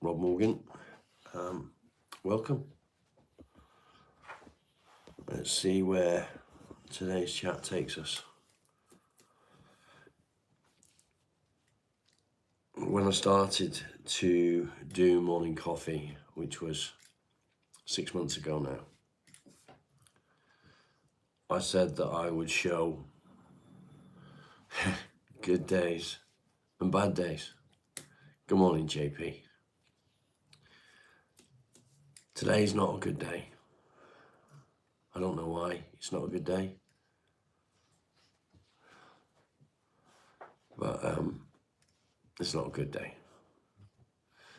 Rob Morgan. Welcome. Let's see where today's chat takes us. When I started to do morning coffee, which was 6 months ago now, I said that I would show good days and bad days. Good morning, JP. Today's not a good day. I don't know why it's not a good day. But it's not a good day.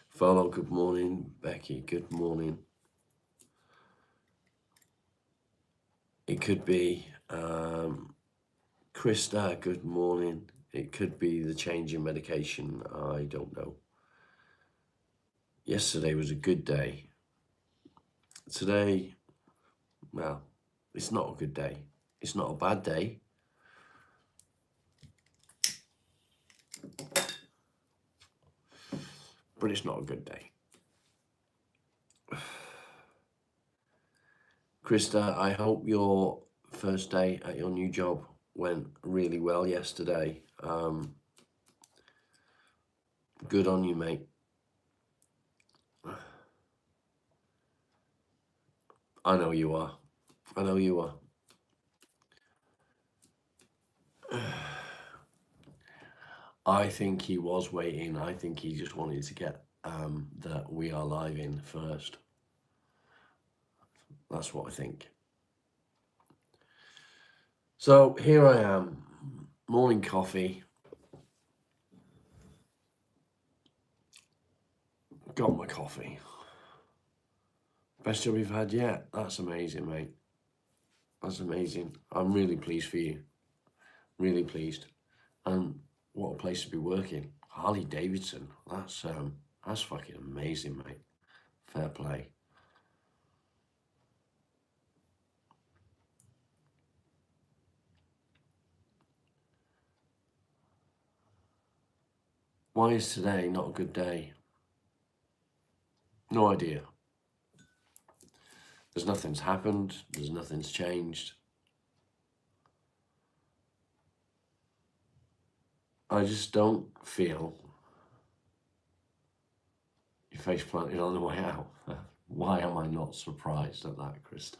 Follow, good morning. Becky, good morning. It could be Krista, good morning. It could be the change in medication. I don't know. Yesterday was a good day. Today, well, it's not a good day. It's not a bad day. But it's not a good day. Krista, I hope your first day at your new job went really well yesterday. Good on you, mate. I know you are. I know you are. I think he was waiting. I think he just wanted to get that we are live in first. That's what I think. So here I am, morning coffee. Got my coffee. Best job you've had yet. That's amazing, mate. That's amazing. I'm really pleased for you. Really pleased. And what a place to be working. Harley Davidson. That's fucking amazing, mate. Fair play. Why is today not a good day? No idea. There's nothing's happened. There's nothing's changed. I just don't feel your face planted on the way out. Why am I not surprised at that, Krista?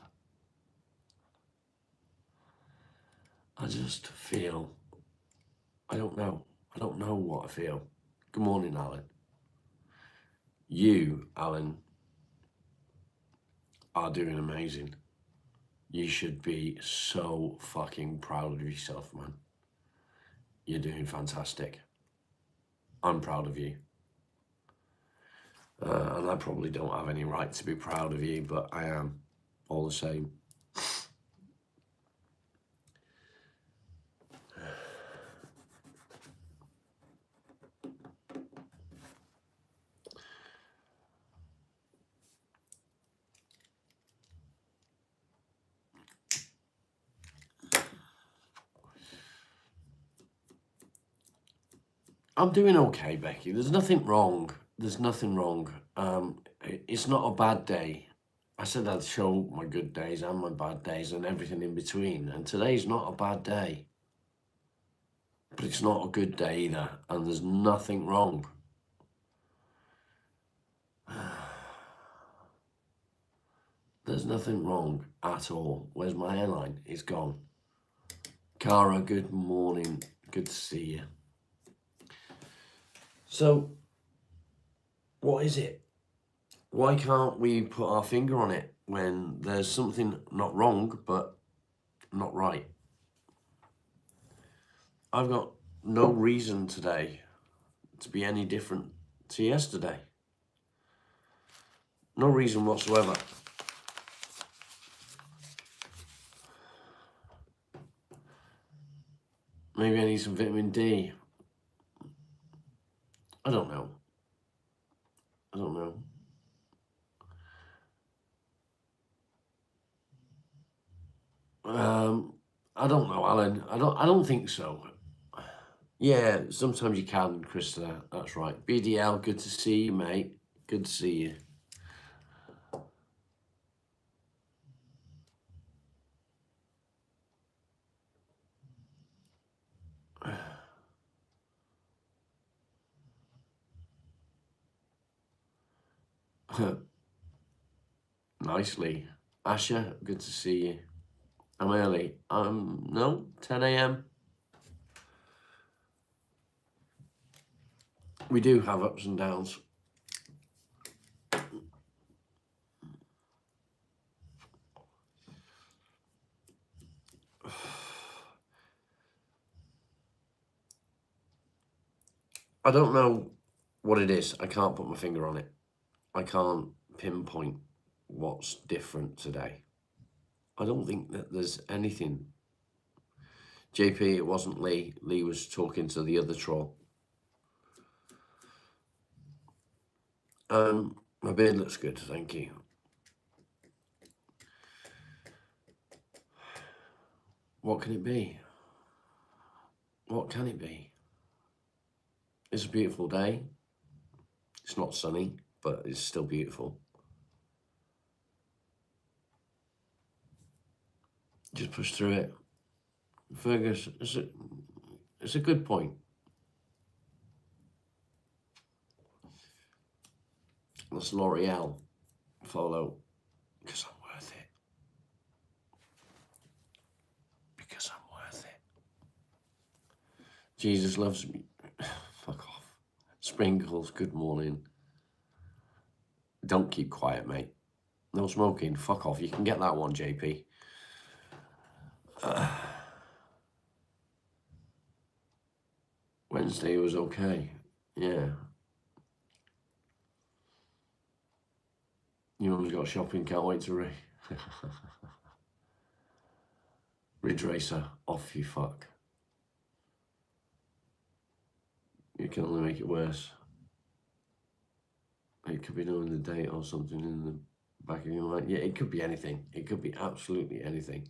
I just feel, I don't know. I don't know what I feel. Good morning, Alan. You, Alan, are doing amazing. You should be so fucking proud of yourself, man. You're doing fantastic. I'm proud of you. And I probably don't have any right to be proud of you, but I am all the same. I'm doing okay, Becky. There's nothing wrong. There's nothing wrong. It's not a bad day. I said I'd show my good days and my bad days and everything in between. And today's not a bad day. But it's not a good day either. And there's nothing wrong. There's nothing wrong at all. Where's my hairline? It's gone. Cara, good morning. Good to see you. So, what is it? Why can't we put our finger on it when there's something not wrong, but not right? I've got no reason today to be any different to yesterday. No reason whatsoever. Maybe I need some vitamin D. I don't know. I don't know. I don't know, Alan. I don't think so. Yeah, sometimes you can, Krista. That's right. BDL, good to see you, mate. Good to see you. Nicely. Asha, good to see you. I'm early. No, 10 a.m. We do have ups and downs. I don't know what it is. I can't put my finger on it. I can't pinpoint what's different today. I don't think that there's anything. JP, it wasn't Lee. Lee was talking to the other troll. My beard looks good, thank you. What can it be? What can it be? It's a beautiful day. It's not sunny, but it's still beautiful. Just push through it. Fergus, it's a good point. That's L'Oreal. Follow. Because I'm worth it. Because I'm worth it. Jesus loves me. Fuck off. Sprinkles, good morning. Don't keep quiet, mate. No smoking. Fuck off. You can get that one, JP. Wednesday was okay. Yeah. Your mum's got shopping. Can't wait to Ridge Racer. Off you fuck. You can only make it worse. It could be knowing the date or something in the back of your mind. Yeah, it could be anything. It could be absolutely anything.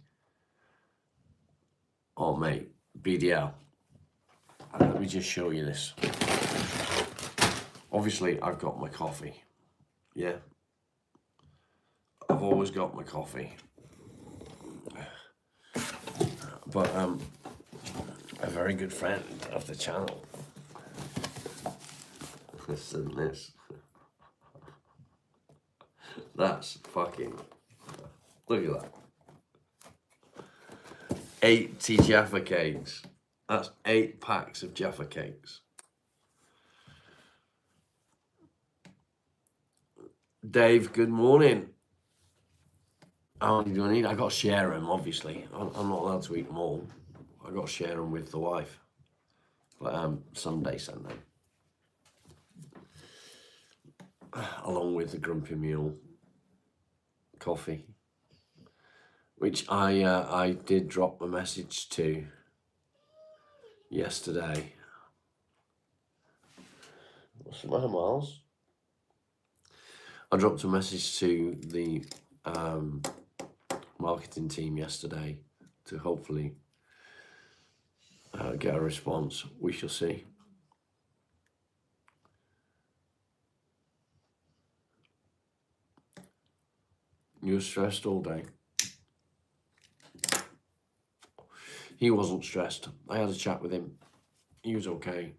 Oh, mate, BDL. Let me just show you this. Obviously, I've got my coffee. Yeah. I've always got my coffee. But a very good friend of the channel. Listen, this. That's fucking. Look at that. 80 Jaffa cakes. That's 8 packs of Jaffa cakes. Dave, good morning. How many do I need? I got to share them, obviously. I'm not allowed to eat them all. I got to share them with the wife. But Sunday send them. Along with the Grumpy Mule coffee, which I did drop a message to yesterday. What's the matter, Miles? I dropped a message to the marketing team yesterday to hopefully get a response. We shall see. You were stressed all day. He wasn't stressed. I had a chat with him. He was okay.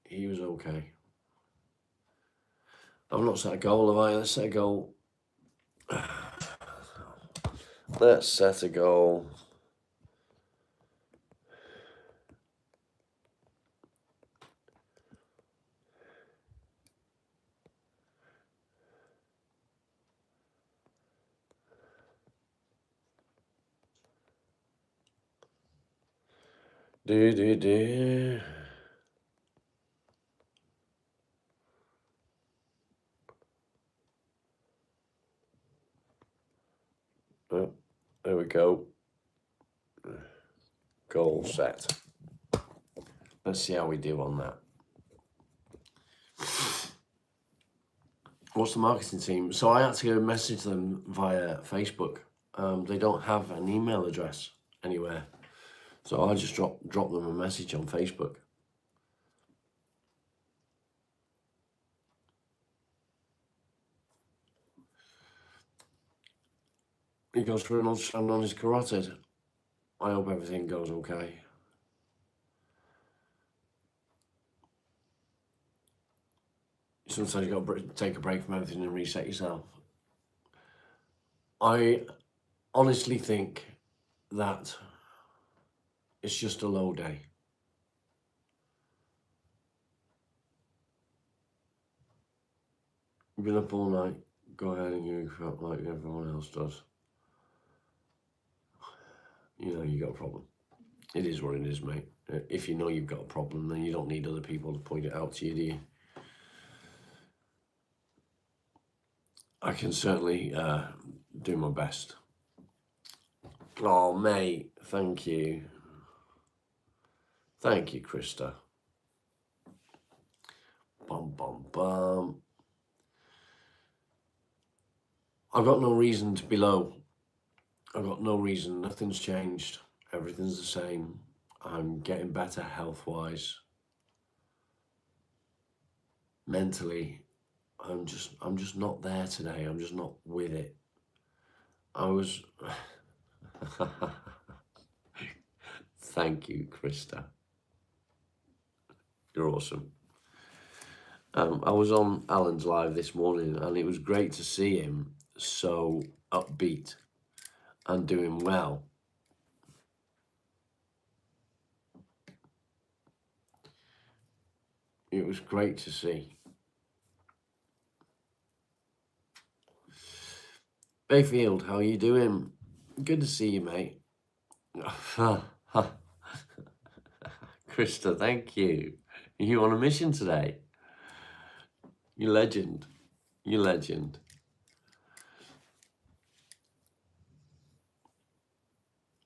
He was okay. I've not set a goal, have I? Let's set a goal. Let's set a goal. Do. Oh, there we go. Goal set. Let's see how we do on that. What's the marketing team? So I had to go message them via Facebook. They don't have an email address anywhere. So I just drop them a message on Facebook. he goes for an ultrasound on his carotid. I hope everything goes okay. Sometimes you've got to take a break from everything and reset yourself. I honestly think that it's just a low day. You've been up all night, go ahead and you felt like everyone else does. You know you got a problem. It is what it is, mate. If you know you've got a problem, then you don't need other people to point it out to you, do you? I can certainly do my best. Oh, mate, thank you. Thank you, Krista. Bum, bum, bum. I've got no reason to be low. I've got no reason. Nothing's changed. Everything's the same. I'm getting better health-wise. Mentally, I'm just not there today. I'm just not with it. I was... Thank you, Krista. You're awesome. I was on Alan's live this morning, and it was great to see him so upbeat and doing well. It was great to see. Bayfield, how are you doing? Good to see you, mate. Krista, thank you. You on a mission today? You legend. You legend.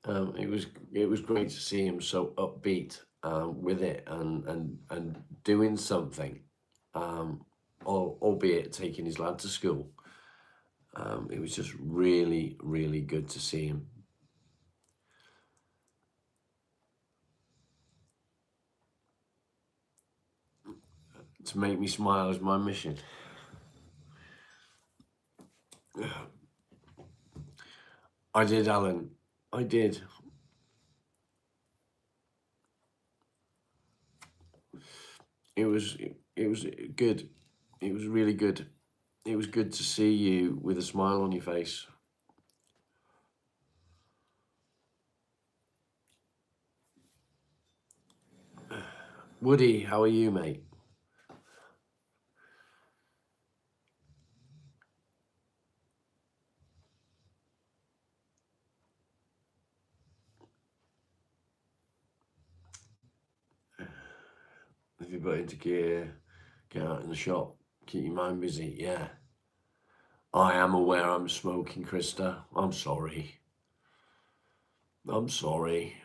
It was great to see him so upbeat with it and doing something, albeit taking his lad to school. It was just really, really good to see him. To make me smile is my mission. I did, Alan. I did. It was good. It was really good. It was good to see you with a smile on your face. Woody, how are you, mate? If you put into gear, get out in the shop, keep your mind busy, yeah. I am aware I'm smoking, Krista. I'm sorry. I'm sorry.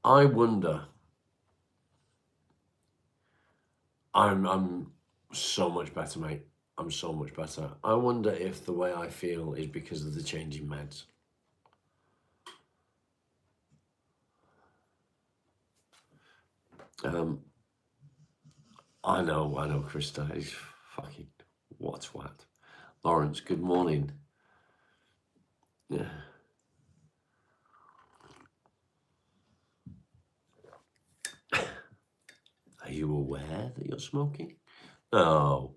I wonder. I'm so much better, mate. I'm so much better. I wonder if the way I feel is because of the changing meds. I know, Krista. He's fucking what? Lawrence, good morning. Yeah. Are you aware that you're smoking? No.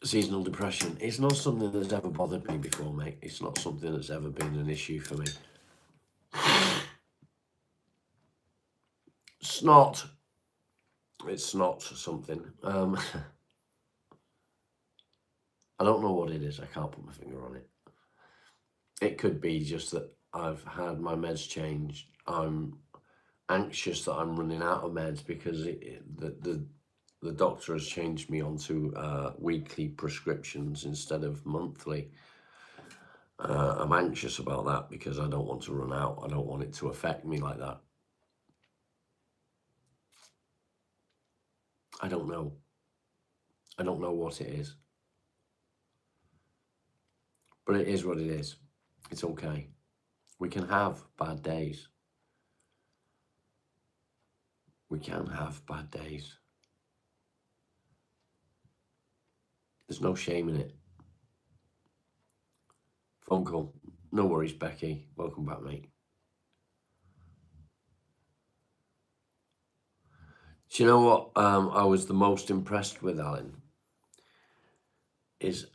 Seasonal depression. It's not something that's ever bothered me before, mate. It's not something that's ever been an issue for me. It's not something. I don't know what it is. I can't put my finger on it. It could be just that I've had my meds changed. I'm anxious that I'm running out of meds because the doctor has changed me onto weekly prescriptions instead of monthly. I'm anxious about that because I don't want to run out. I don't want it to affect me like that. I don't know. I don't know what it is. But it is what it is. It's okay. We can have bad days. We can have bad days. There's no shame in it. Phone call. No worries, Becky. Welcome back, mate. Do you know what I was the most impressed with, Alan? Is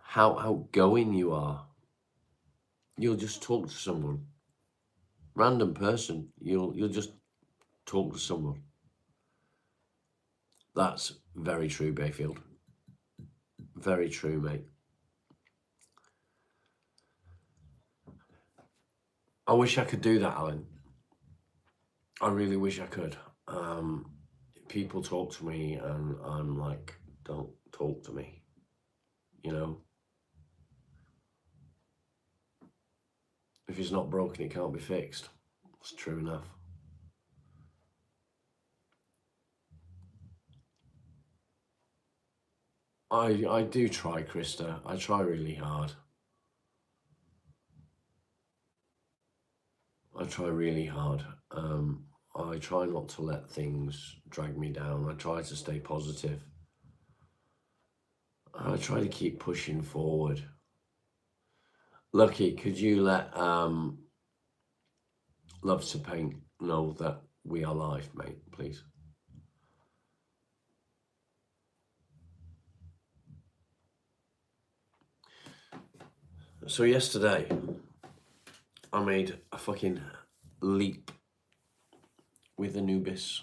how outgoing you are. You'll just talk to someone. Random person. You'll just talk to someone. That's very true, Bayfield. Very true, mate. I wish I could do that, Alan. I really wish I could. People talk to me and I'm like, don't talk to me, you know? If it's not broken, it can't be fixed. It's true enough. I do try, Krista. I try really hard. I try really hard. I try not to let things drag me down. I try to stay positive. I try to keep pushing forward. Lucky, could you let Loves to Paint know that we are live, mate, please? So yesterday, I made a fucking leap with Anubis.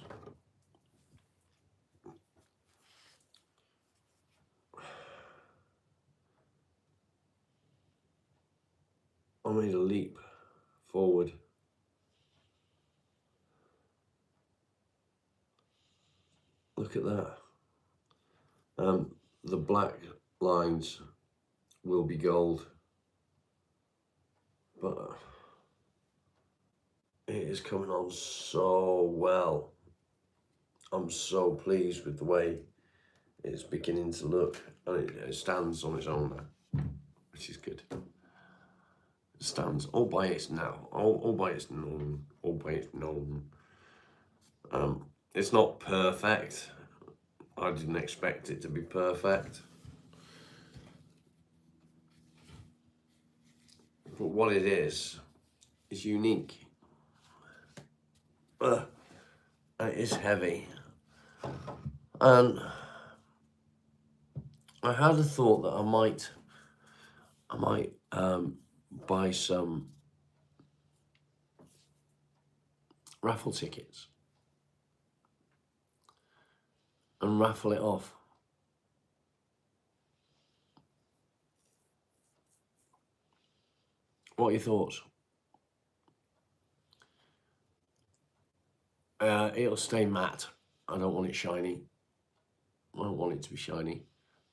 I made a leap forward. Look at that. The black lines will be gold, but it is coming on so well. I'm so pleased with the way it's beginning to look, and it stands on its own now, which is good. It stands all by its now, all by its known, all by its known. It's not perfect. I didn't expect it to be perfect. But what it is unique. It is heavy. And I had a thought that I might buy some raffle tickets and raffle it off. What are your thoughts? It'll stay matte. I don't want it shiny. I don't want it to be shiny,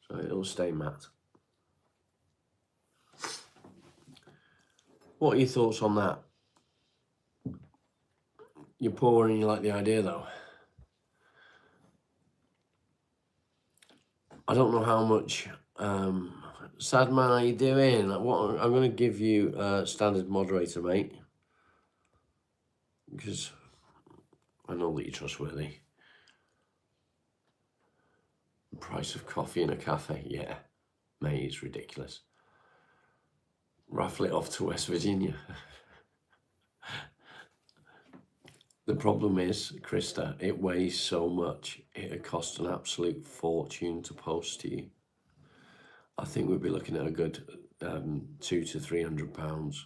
so it'll stay matte. What are your thoughts on that? You're poor and you like the idea, though. I don't know how much. Sad man, how you doing? What I'm going to give you standard moderator, mate, because I know that you're trustworthy. The price of coffee in a cafe, yeah, mate, it's ridiculous. Raffle it off to West Virginia. The problem is, Krista, it weighs so much. It'd cost an absolute fortune to post to you. I think we'd be looking at a good £200 to £300.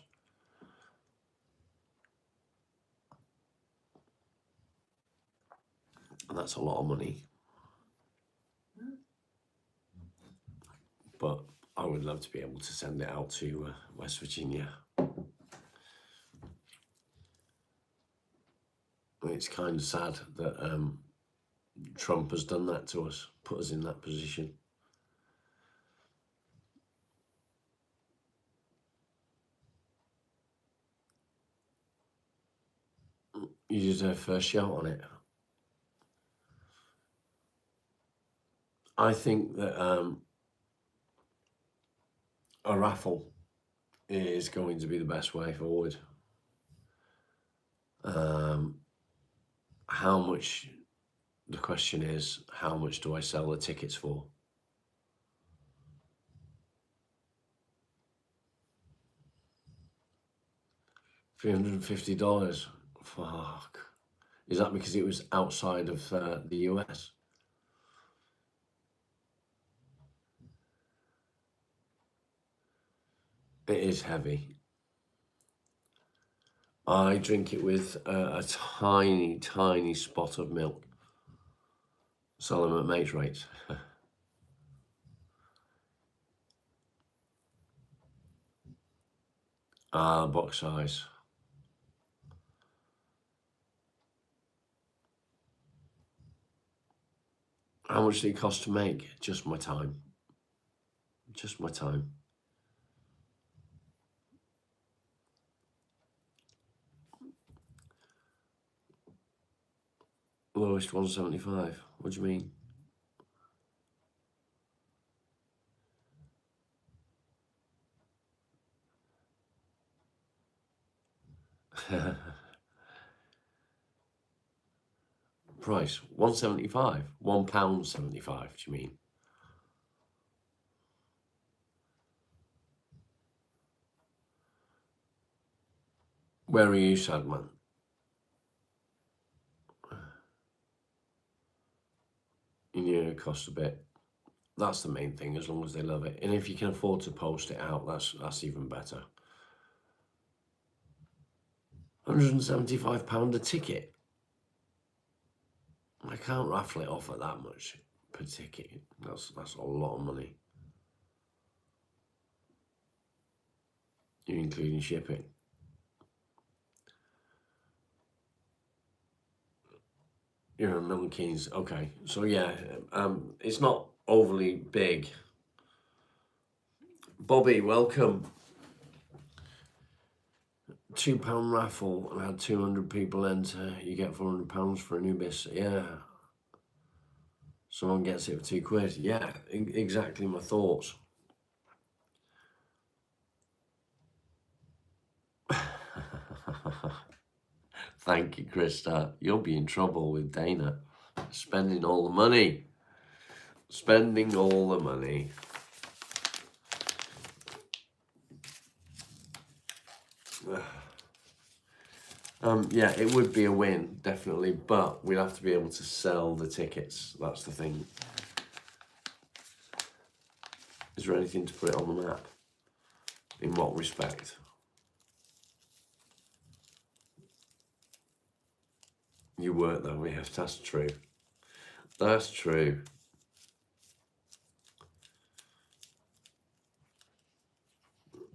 And that's a lot of money. But I would love to be able to send it out to West Virginia. It's kind of sad that Trump has done that to us, put us in that position. You deserve first shout on it. I think that a raffle is going to be the best way forward. how much, the question is, how much do I sell the tickets for? $350. Fuck. Is that because it was outside of the US? It is heavy. I drink it with a tiny, tiny spot of milk. Sell them at mate's rates. Box size. How much did it cost to make? Just my time. Just my time. Lowest 175. What do you mean? Price 175. £1.75. Do you mean? Where are you, Sadman? You know, it costs a bit. That's the main thing, as long as they love it. And if you can afford to post it out, that's even better. £175 a ticket. I can't raffle it off at that much per ticket. That's a lot of money. You're including shipping. You're in Milton Keynes. Okay, so yeah, it's not overly big. Bobby, welcome. £2 raffle and had 200 people enter. You get £400 for Anubis. Yeah. Someone gets it for £2. Yeah, exactly my thoughts. Thank you, Krista. You'll be in trouble with Dana. Spending all the money. Spending all the money. Yeah, it would be a win, definitely, but we'd have to be able to sell the tickets. That's the thing. Is there anything to put it on the map? In what respect? You work though, yes, that's true. That's true.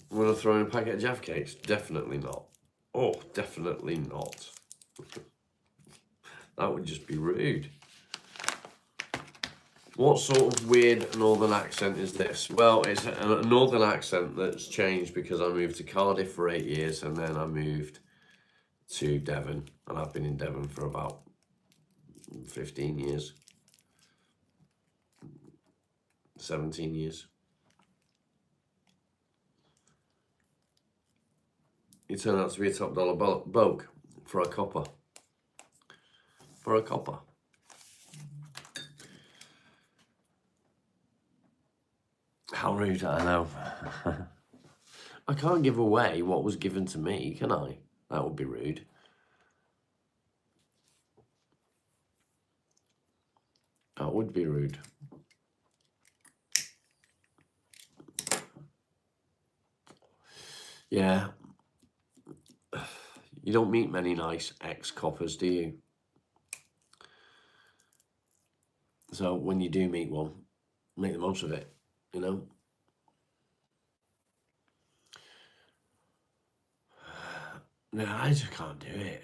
Will I throw in a packet of Jaffa cakes? Definitely not. Oh, definitely not. That would just be rude. What sort of weird northern accent is this? Well, it's a northern accent that's changed because I moved to Cardiff for 8 years and then I moved to Devon, and I've been in Devon for about 15 years. 17 years. You turn out to be a top dollar bloke for a copper. For a copper. How rude, I know. I can't give away what was given to me, can I? That would be rude. That would be rude. Yeah. You don't meet many nice ex-coppers, do you? So when you do meet one, make the most of it, you know? No, I just can't do it.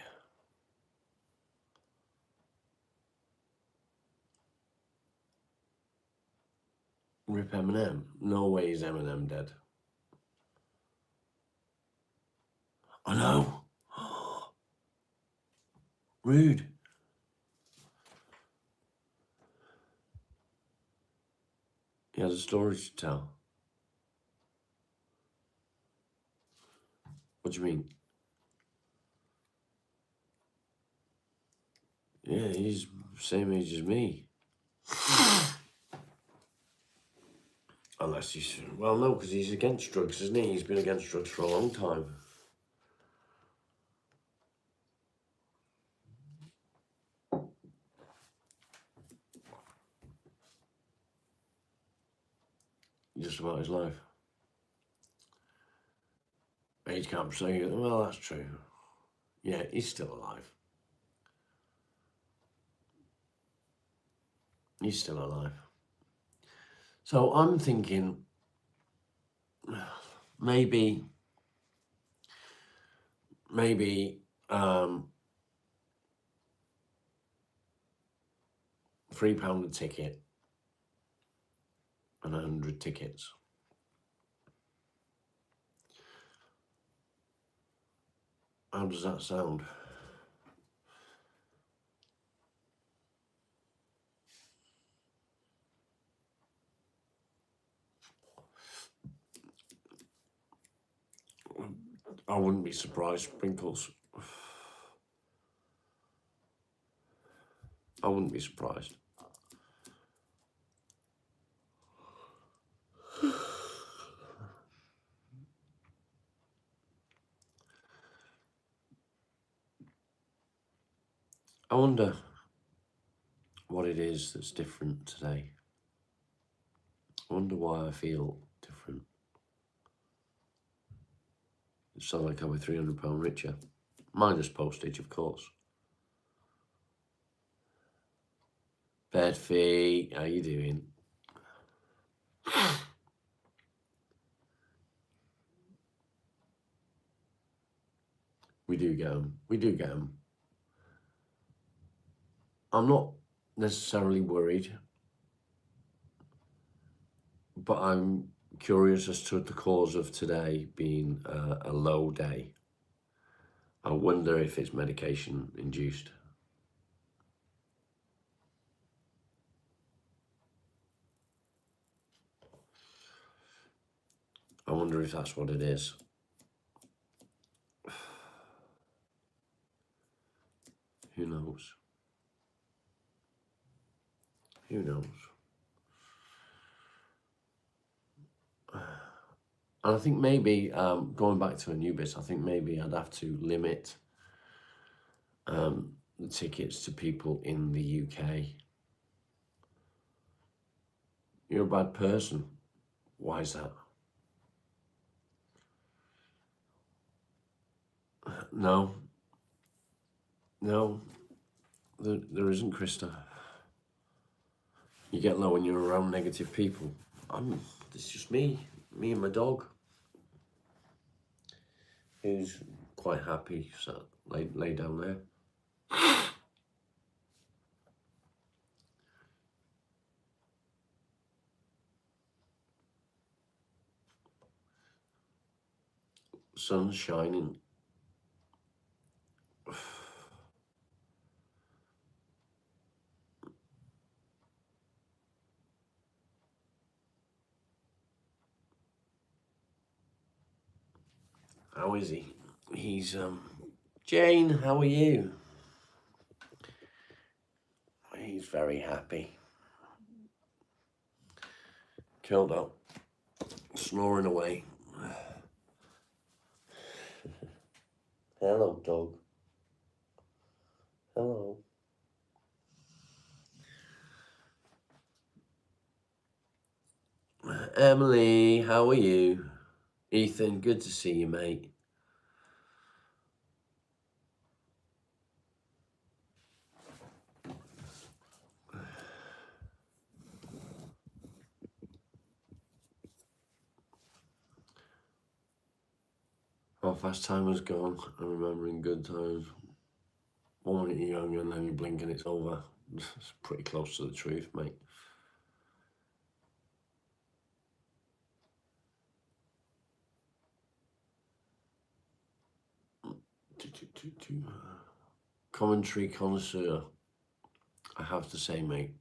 Rip Eminem. No way is Eminem dead. I know. Rude. He has a story to tell. What do you mean? Yeah, he's same age as me. Unless he's, well, no, because he's against drugs, isn't he? He's been against drugs for a long time. Just about his life. Age can't say, well, that's true. Yeah, he's still alive. He's still alive. So I'm thinking maybe £3 a ticket and 100 tickets. How does that sound? I wouldn't be surprised, Sprinkles. I wouldn't be surprised. I wonder what it is that's different today. I wonder why I feel different. It sounds like I'm £300 richer. Minus postage, of course. Bedfee, how you doing? We do get them. We do get them. I'm not necessarily worried, but I'm curious as to the cause of today being a low day. I wonder if it's medication induced. I wonder if that's what it is. Who knows? Who knows? And I think maybe, going back to Anubis, I think maybe I'd have to limit the tickets to people in the UK. You're a bad person. Why is that? No. No, there isn't, Krista. You get low when you're around negative people. It's just me and my dog, who's quite happy, so lay down there. Sun's shining. How is he? He's Jane, how are you? He's very happy. Curled up, snoring away. Hello, dog. Hello. Emily, how are you? Ethan, good to see you, mate. How fast time has gone. I'm remembering good times. 1 minute you're young and then you blink and it's over. It's pretty close to the truth, mate. Commentary connoisseur. I have to say, mate,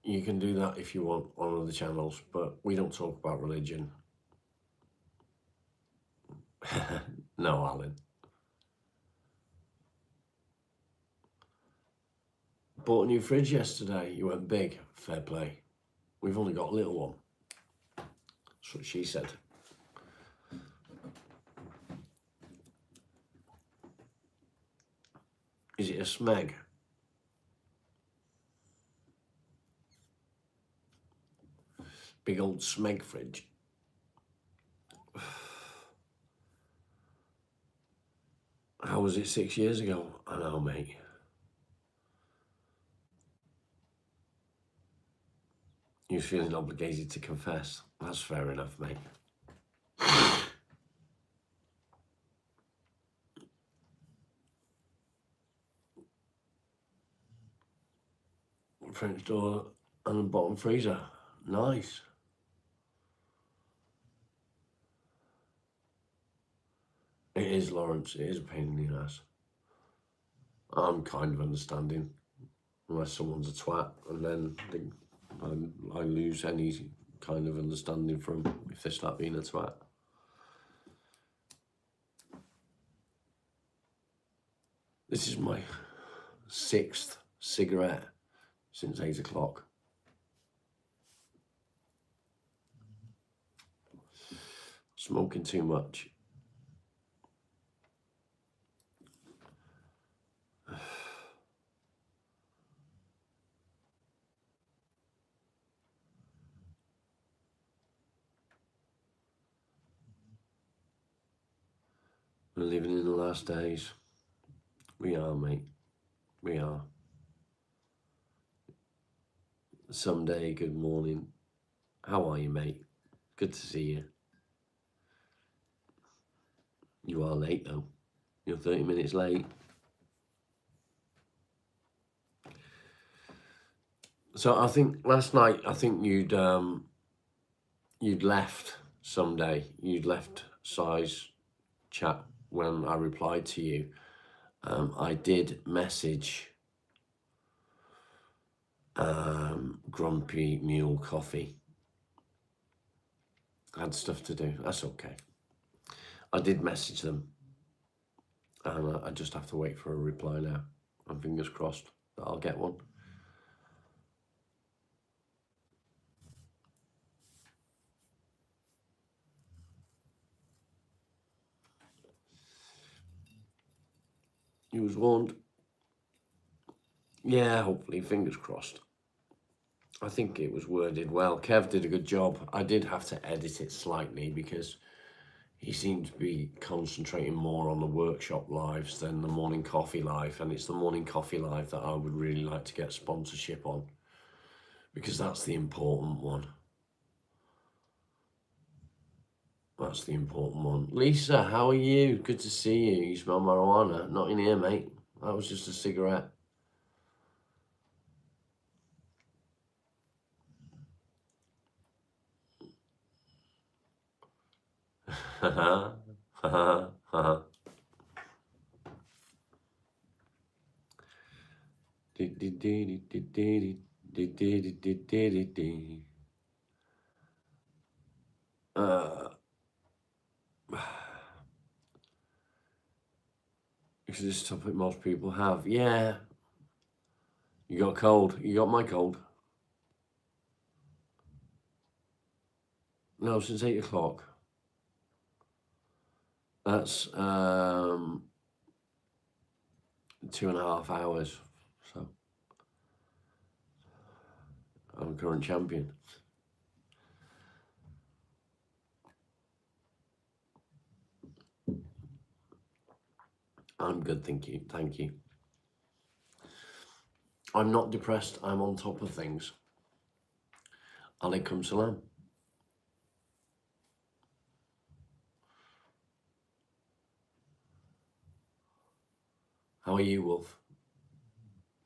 you can do that if you want on other channels, but we don't talk about religion. No, Alan. Bought a new fridge yesterday. You went big. Fair play. We've only got a little one. That's what she said. Is it a Smeg? Big old Smeg fridge. How was it 6 years ago? I know, mate. You're feeling obligated to confess. That's fair enough, mate. French door and the bottom freezer. Nice. It is, Lawrence. It is a pain in the ass. I'm kind of understanding, unless someone's a twat, and then I lose any kind of understanding from if they start being a twat. This is my 6th cigarette since 8 o'clock. Smoking too much. We're living in the last days. We are, mate. We are. Someday, good morning. How are you, mate? Good to see you. You are late, though. You're 30 minutes late. So I think last night, you'd left someday. You'd left Size chat when I replied to you. I did message Grumpy Mule Coffee. I had stuff to do. That's okay. I did message them, and I just have to wait for a reply now. And fingers crossed that I'll get one. You was warned. Yeah, hopefully, fingers crossed. I think it was worded well. Kev did a good job. I did have to edit it slightly because he seemed to be concentrating more on the workshop lives than the morning coffee live. And it's the morning coffee live that I would really like to get sponsorship on, because that's the important one. That's the important one. Lisa, how are you? Good to see you. You smell marijuana. Not in here, mate. That was just a cigarette. Ha ha ha. Because this topic most people have. Yeah. You got a cold. You got my cold. No, since 8 o'clock. That's 2.5 hours. So I'm current champion. I'm good, thank you. Thank you. I'm not depressed. I'm on top of things. Alaikum salam. How are you, Wolf?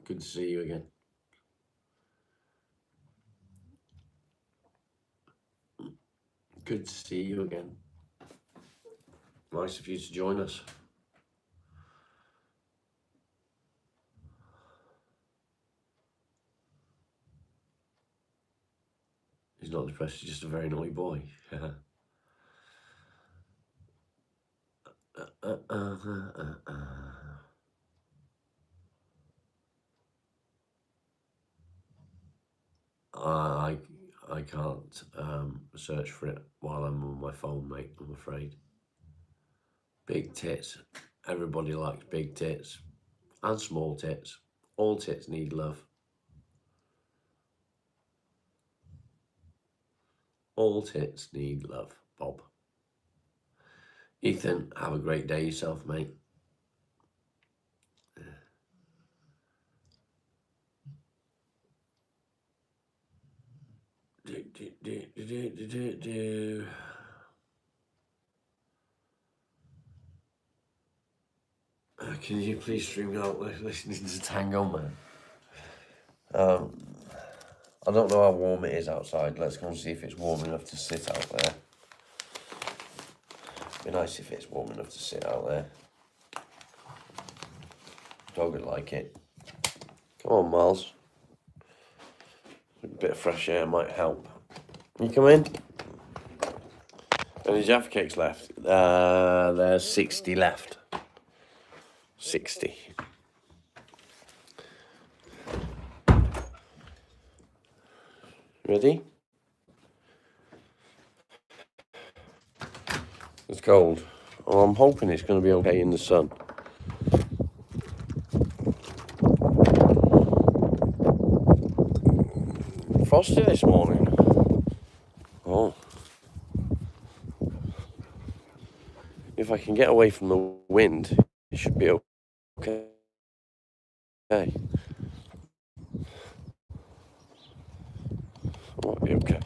Good to see you again. Good to see you again. Nice of you to join us. He's not depressed, he's just a very naughty boy. I can't search for it while I'm on my phone, mate, I'm afraid. Big tits. Everybody likes big tits. And small tits. All tits need love. All tits need love, Bob. Ethan, have a great day yourself, mate. Can you please stream out listening to Tango Man? I don't know how warm it is outside. Let's go and see if it's warm enough to sit out there. It'd be nice if it's warm enough to sit out there. Dog would like it. Come on, Miles. A bit of fresh air might help. You come in? Any Jaffa cakes left? There's 60 left. 60. Ready? It's cold. Oh, I'm hoping it's going to be okay in the sun. Frosty this morning. Oh. If I can get away from the wind, it should be okay. It might be okay.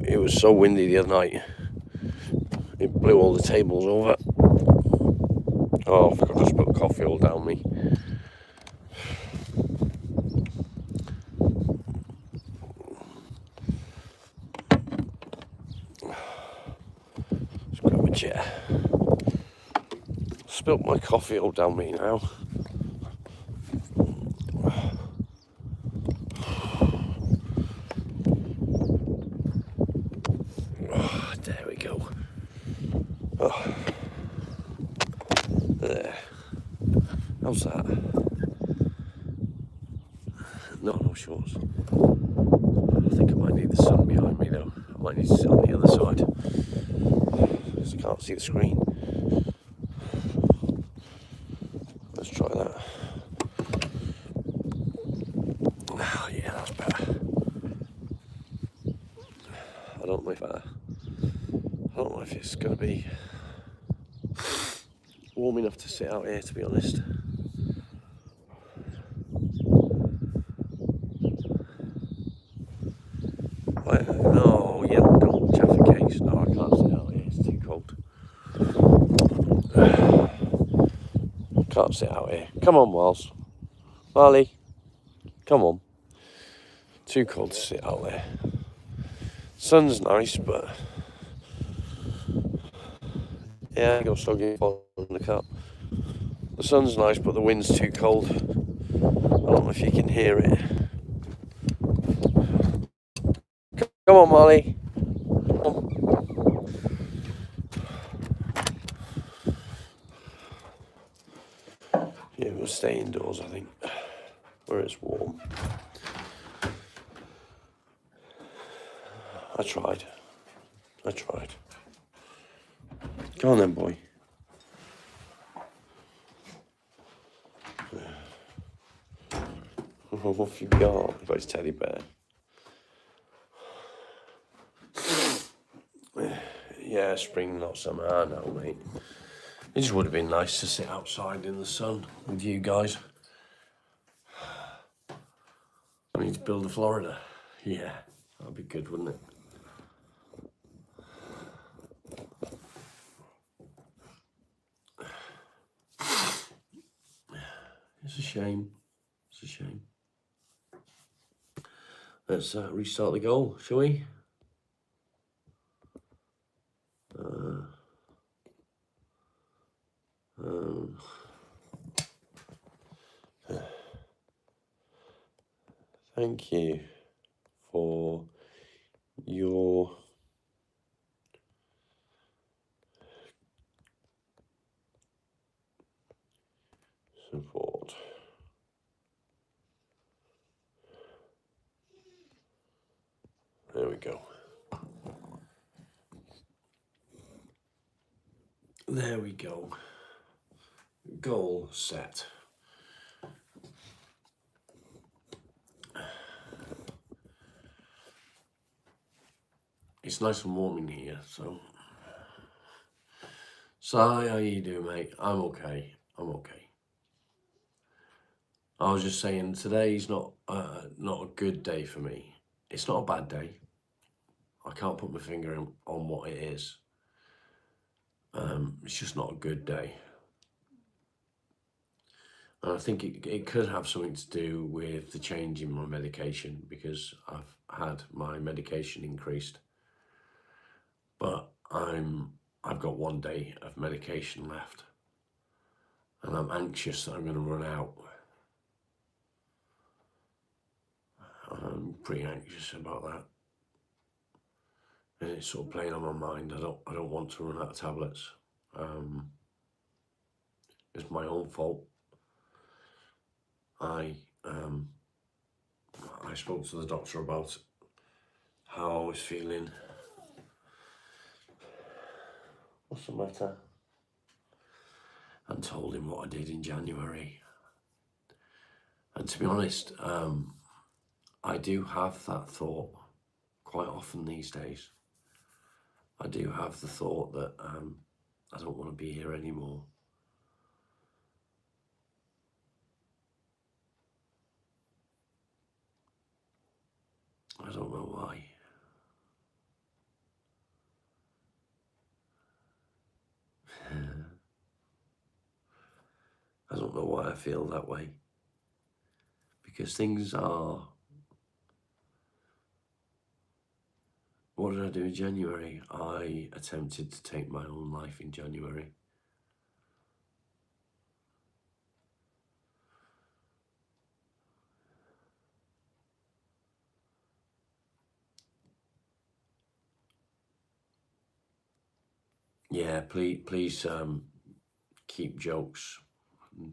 It was so windy the other night. It blew all the tables over. Oh, I forgot to spill coffee all down me. Let's grab a chair. Spilt my coffee all down me now. Oh, there we go. Oh. There. How's that? No shorts. I think I might need the sun behind me though. I might need to sit on the other side. Because I can't see the screen. Let's try that. Oh, yeah, that's better. I don't know if it's going to be warm enough to sit out here, to be honest. No, yeah, don't Jaffa cakes. No, I can't sit out here, it's too cold. Can't sit out here. Come on, Miles. Marley, come on. Too cold to sit out there. Sun's nice, but yeah, I got soggy in the cup. The sun's nice, but the wind's too cold. I don't know if you can hear it. Come on, Molly. Come on. Yeah, we'll stay indoors, I think, where it's warm. I tried. Go on then, boy. What have you got? Got his teddy bear. Yeah, spring, not summer. I know, mate. It just would have been nice to sit outside in the sun with you guys. I need to build a Florida. Yeah, that'd be good, wouldn't it? It's a shame. Let's restart the goal, shall we? Thank you for your support. go. There we go. Goal set. It's nice and warm in here, so. So how you doing, mate? I'm okay. I'm okay. I was just saying today's not a good day for me. It's not a bad day. I can't put my finger on what it is. It's just not a good day. And I think it could have something to do with the change in my medication, because I've had my medication increased. But I've got 1 day of medication left, and I'm anxious that I'm going to run out. I'm pretty anxious about that, and it's sort of playing on my mind. I don't want to run out of tablets. It's my own fault. I spoke to the doctor about how I was feeling. What's the matter? And told him what I did in January. And to be honest, I do have that thought quite often these days. I do have the thought that I don't want to be here anymore. I don't know why. I don't know why I feel that way. Because things are... What did I do in January? I attempted to take my own life in January. Yeah, please keep jokes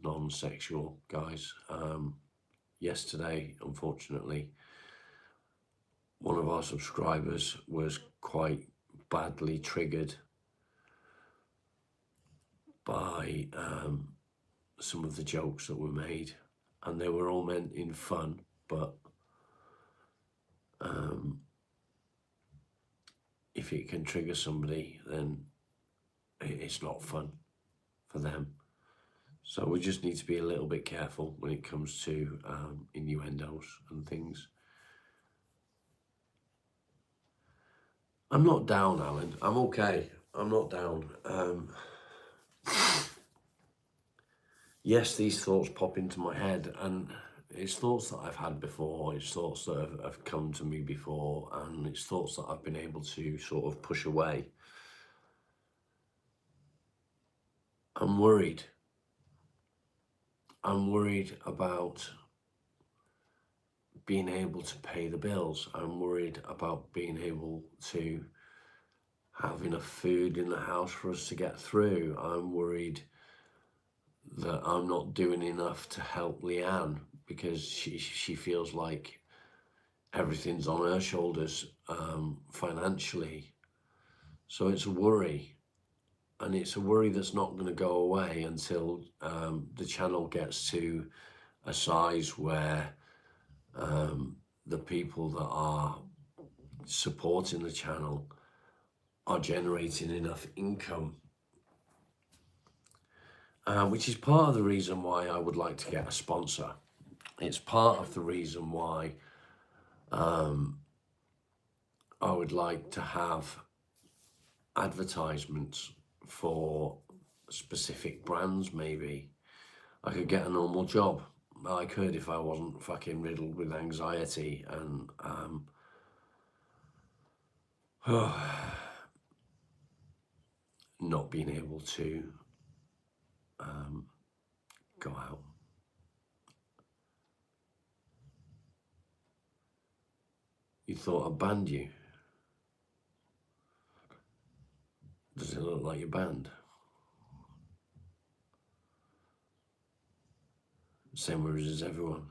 non-sexual, guys. Yesterday, unfortunately, one of our subscribers was quite badly triggered by some of the jokes that were made, and they were all meant in fun, but if it can trigger somebody, then it's not fun for them. So we just need to be a little bit careful when it comes to innuendos and things. I'm not down, Alan. I'm okay. I'm not down. Yes, these thoughts pop into my head, and it's thoughts that I've had before. It's thoughts that have come to me before, and it's thoughts that I've been able to sort of push away. I'm worried. I'm worried about being able to pay the bills. I'm worried about being able to have enough food in the house for us to get through. I'm worried that I'm not doing enough to help Leanne, because she feels like everything's on her shoulders financially. So it's a worry, and it's a worry that's not going to go away until the channel gets to a size where the people that are supporting the channel are generating enough income, which is part of the reason why I would like to get a sponsor. It's part of the reason why I would like to have advertisements for specific brands. Maybe I could get a normal job. I could, if I wasn't fucking riddled with anxiety and not being able to go out. You thought I banned you? Does it look like you're banned? Same words as everyone.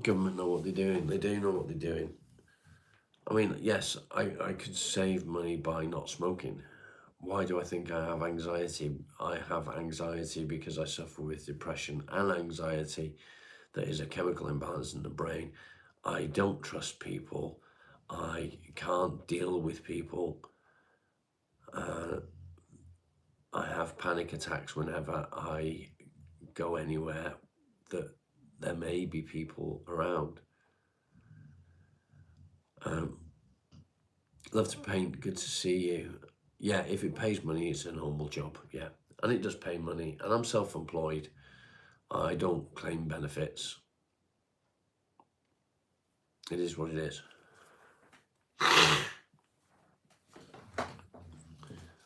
Government know what they're doing. They do know what they're doing. I mean, yes, I could save money by not smoking. Why do I think I have anxiety? I have anxiety because I suffer with depression and anxiety that is a chemical imbalance in the brain. I don't trust people. I can't deal with people. I have panic attacks whenever I go anywhere that there may be people around. Love to paint, good to see you. Yeah, if it pays money, it's a normal job, yeah. And it does pay money, and I'm self-employed. I don't claim benefits. It is what it is.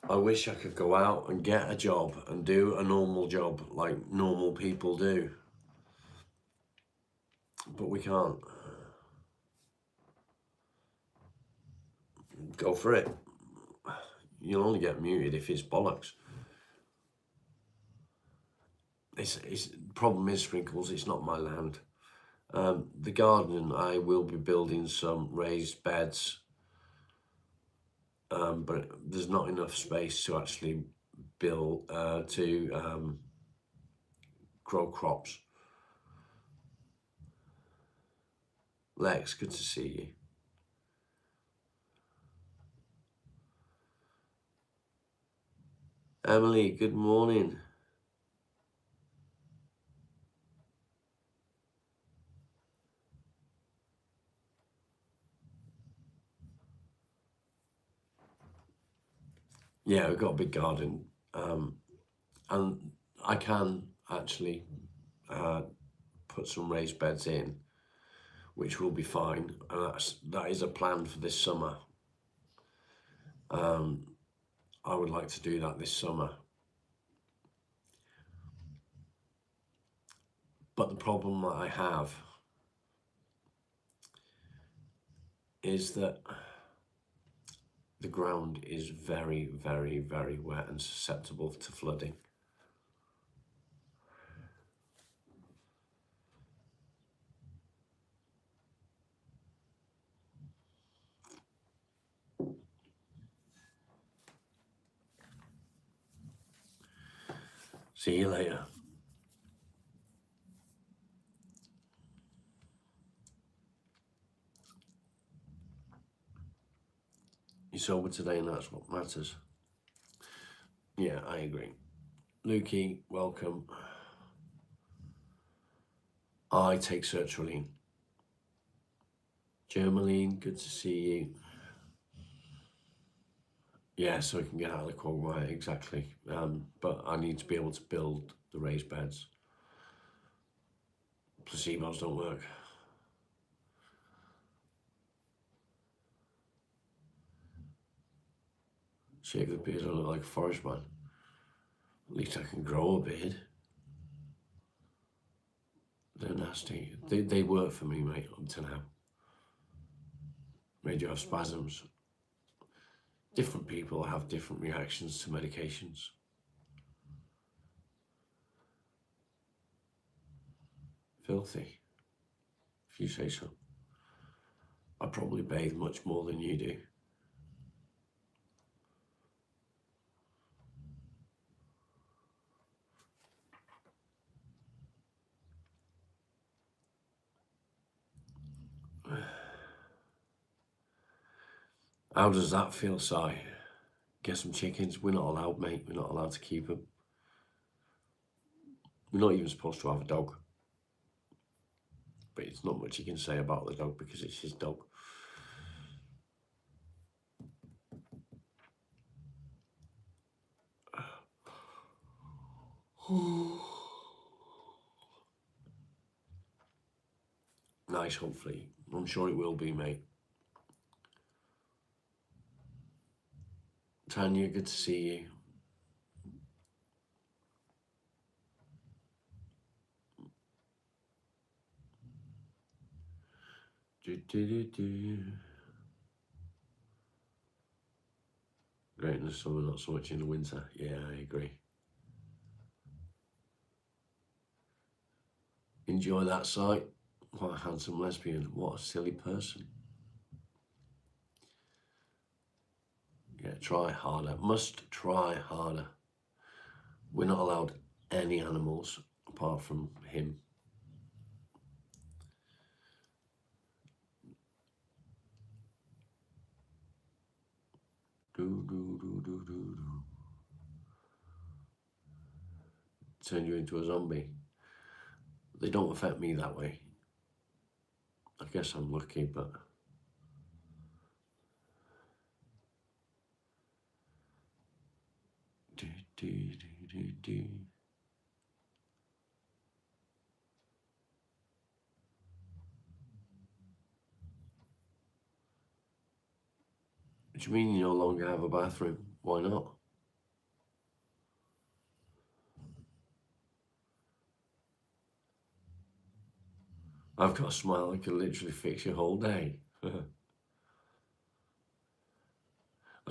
I wish I could go out and get a job and do a normal job like normal people do. But we can't. Go for it. You'll only get muted if it's bollocks. Problem is, Sprinkles, it's not my land. The garden, I will be building some raised beds, but there's not enough space to actually build, grow crops. Lex, good to see you. Emily, good morning. Yeah, we've got a big garden, and I can actually put some raised beds in, which will be fine. And that is a plan for this summer. I would like to do that this summer. But the problem that I have is that the ground is very, very, very wet and susceptible to flooding. See you later. You're sober today and that's what matters. Yeah, I agree. Lukey, welcome. I take sertraline. Germaline, good to see you. Yeah, so I can get out of the quagmire, exactly. But I need to be able to build the raised beds. Placebos don't work. Shave the beard, I look like a forest man. At least I can grow a beard. They're nasty. They work for me, mate, up to now. Made you have spasms. Different people have different reactions to medications. Filthy, if you say so. I probably bathe much more than you do. How does that feel, Si? Get some chickens? We're not allowed, mate. We're not allowed to keep them. We're not even supposed to have a dog. But it's not much you can say about the dog because it's his dog. Nice, hopefully. I'm sure it will be, mate. Tanya, good to see you. Great in the summer, not so much in the winter. Yeah, I agree. Enjoy that site. What a handsome lesbian. What a silly person. Yeah, try harder. Must try harder. We're not allowed any animals apart from him. Turn you into a zombie. They don't affect me that way. I guess I'm lucky, but... What do you mean you no longer have a bathroom? Why not? I've got a smile that can literally fix your whole day. That's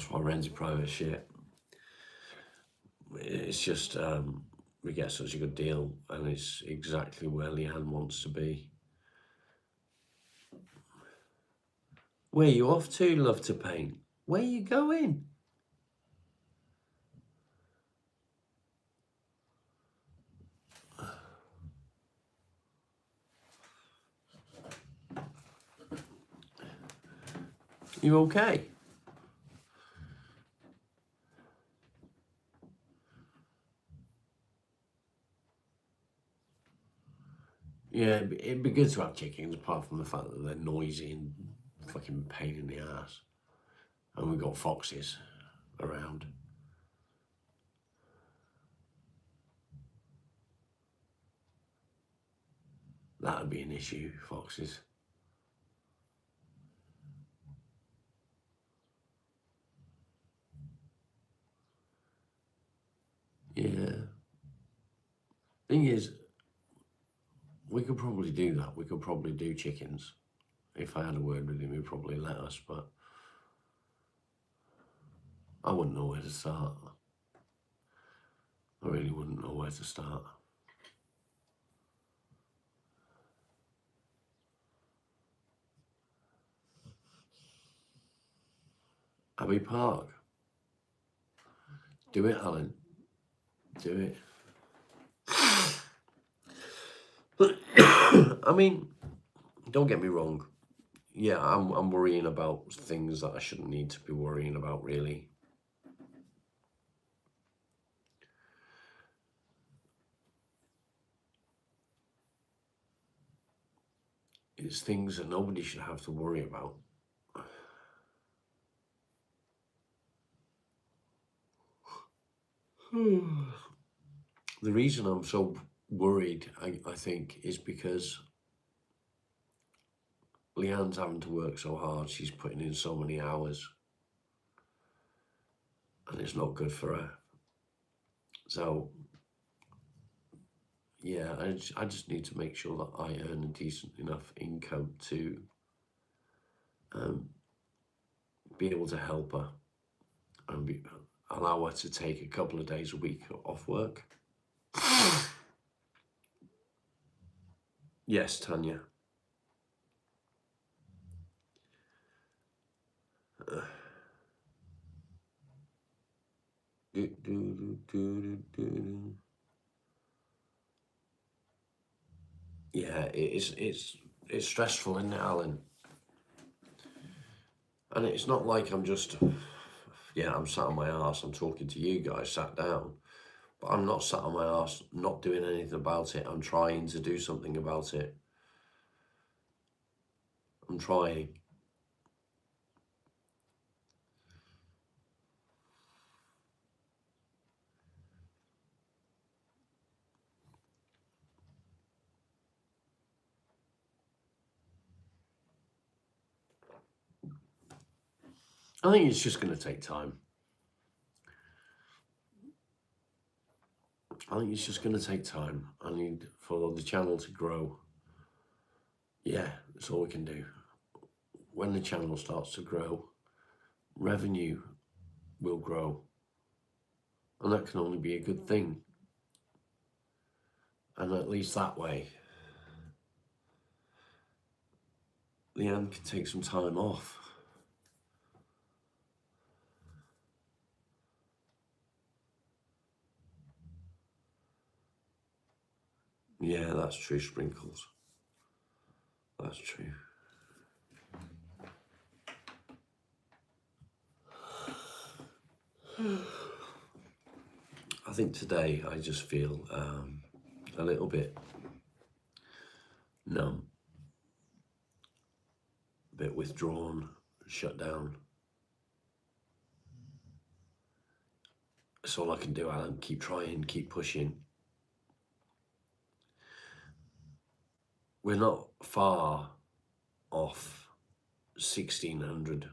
why I rented private shit. It's just, we get such a good deal, and it's exactly where Leanne wants to be. Where you off to, love to paint? Where you going? You okay? Yeah, it'd be good to have chickens, apart from the fact that they're noisy and fucking pain in the ass. And we've got foxes around. That would be an issue, foxes. Yeah. Thing is, we could probably do that. We could probably do chickens. If I had a word with him, he'd probably let us, but I wouldn't know where to start. I really wouldn't know where to start. Abbey Park. Do it, Alan. Do it. I mean, don't get me wrong. Yeah, I'm worrying about things that I shouldn't need to be worrying about, really. It's things that nobody should have to worry about. The reason I'm so worried, I think, is because Leanne's having to work so hard. She's putting in so many hours, and it's not good for her. So, yeah, I just need to make sure that I earn a decent enough income to be able to help her and allow her to take a couple of days a week off work. Yes, Tanya. Yeah, it's stressful, isn't it, Alan? And it's not like I'm just, yeah, I'm sat on my arse, I'm talking to you guys, sat down. But I'm not sat on my arse, not doing anything about it. I'm trying to do something about it. I'm trying. I think it's just going to take time. I think it's just going to take time. I need for the channel to grow. Yeah, that's all we can do. When the channel starts to grow, revenue will grow. And that can only be a good thing. And at least that way, Leanne can take some time off. Yeah, that's true, Sprinkles. That's true. I think today I just feel a little bit numb, a bit withdrawn, shut down. That's all I can do, Alan. Keep trying, keep pushing. We're not far off 1600.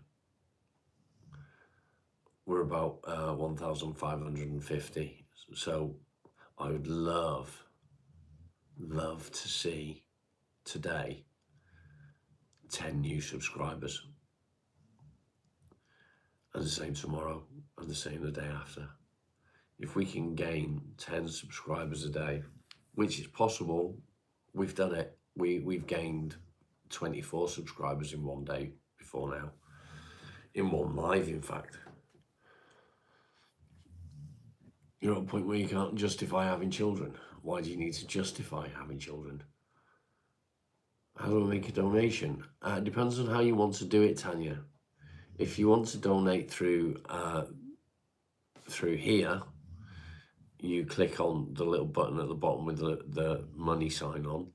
We're about 1550. So I would love to see today 10 new subscribers, and the same tomorrow, and the same the day after. If we can gain 10 subscribers a day, which is possible, we've done it. We've gained 24 subscribers in one day before now, in one live, in fact. You're at a point where you can't justify having children. Why do you need to justify having children? How do I make a donation? It depends on how you want to do it, Tanya. If you want to donate through here, you click on the little button at the bottom with the money sign on.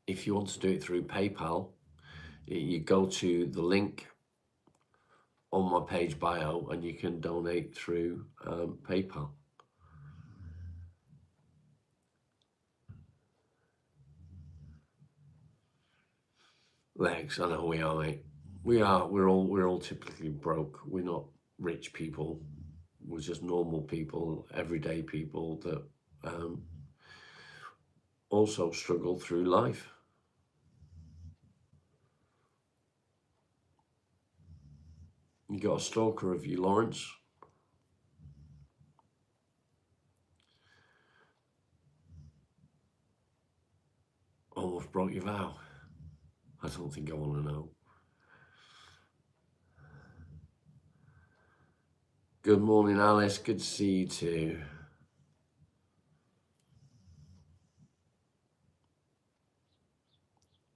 If you want to do it through PayPal, you go to the link on my page bio and you can donate through PayPal. Lex, I know we are, mate. We're all typically broke. We're not rich people. We're just normal people, everyday people that also struggle through life. You got a stalker of you, Lawrence. Almost broke your vow. I don't think I want to know. Good morning, Alice. Good to see you too.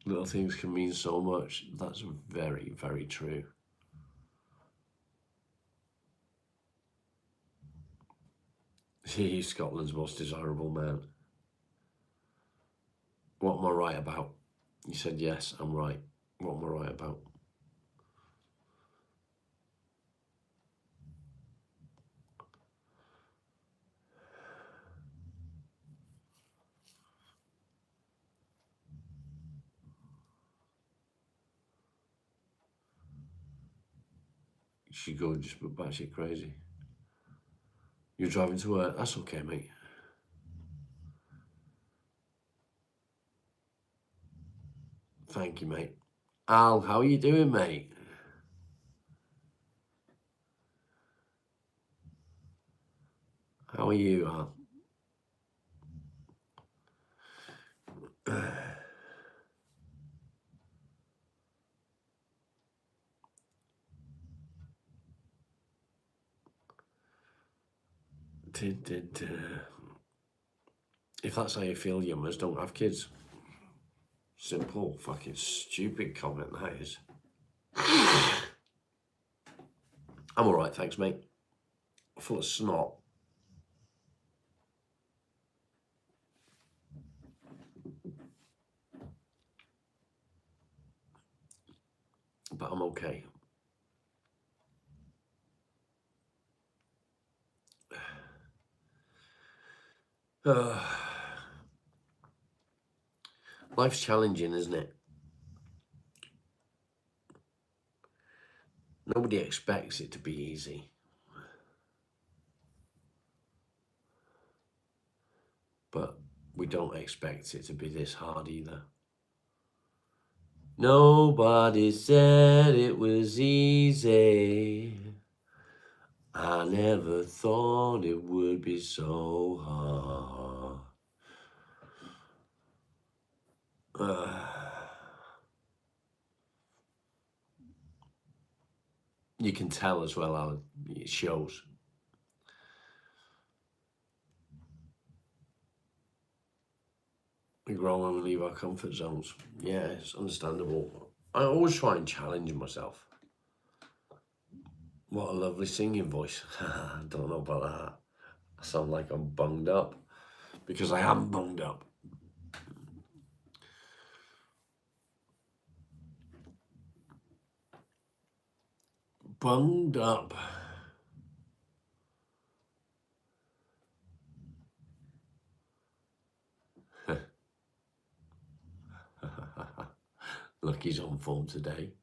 Little things can mean so much. That's very, very true. He's Scotland's most desirable man. What am I right about? You said yes, I'm right. What am I right about? She go just batshit crazy. You're driving to work? That's okay, mate. Thank you, mate. Al, how are you doing, mate? How are you, Al? If that's how you feel, yummers, don't have kids. Simple, fucking stupid comment that is. I'm all right, thanks, mate. Full of snot. But I'm okay. Life's challenging, isn't it? Nobody expects it to be easy. But we don't expect it to be this hard either. Nobody said it was easy. I never thought it would be so hard. You can tell as well, Alan. It shows. We grow and we leave our comfort zones. Yeah, it's understandable. I always try and challenge myself. What a lovely singing voice. I don't know about that. I sound like I'm bunged up because I am bunged up. Bunged up. Lucky's on form today.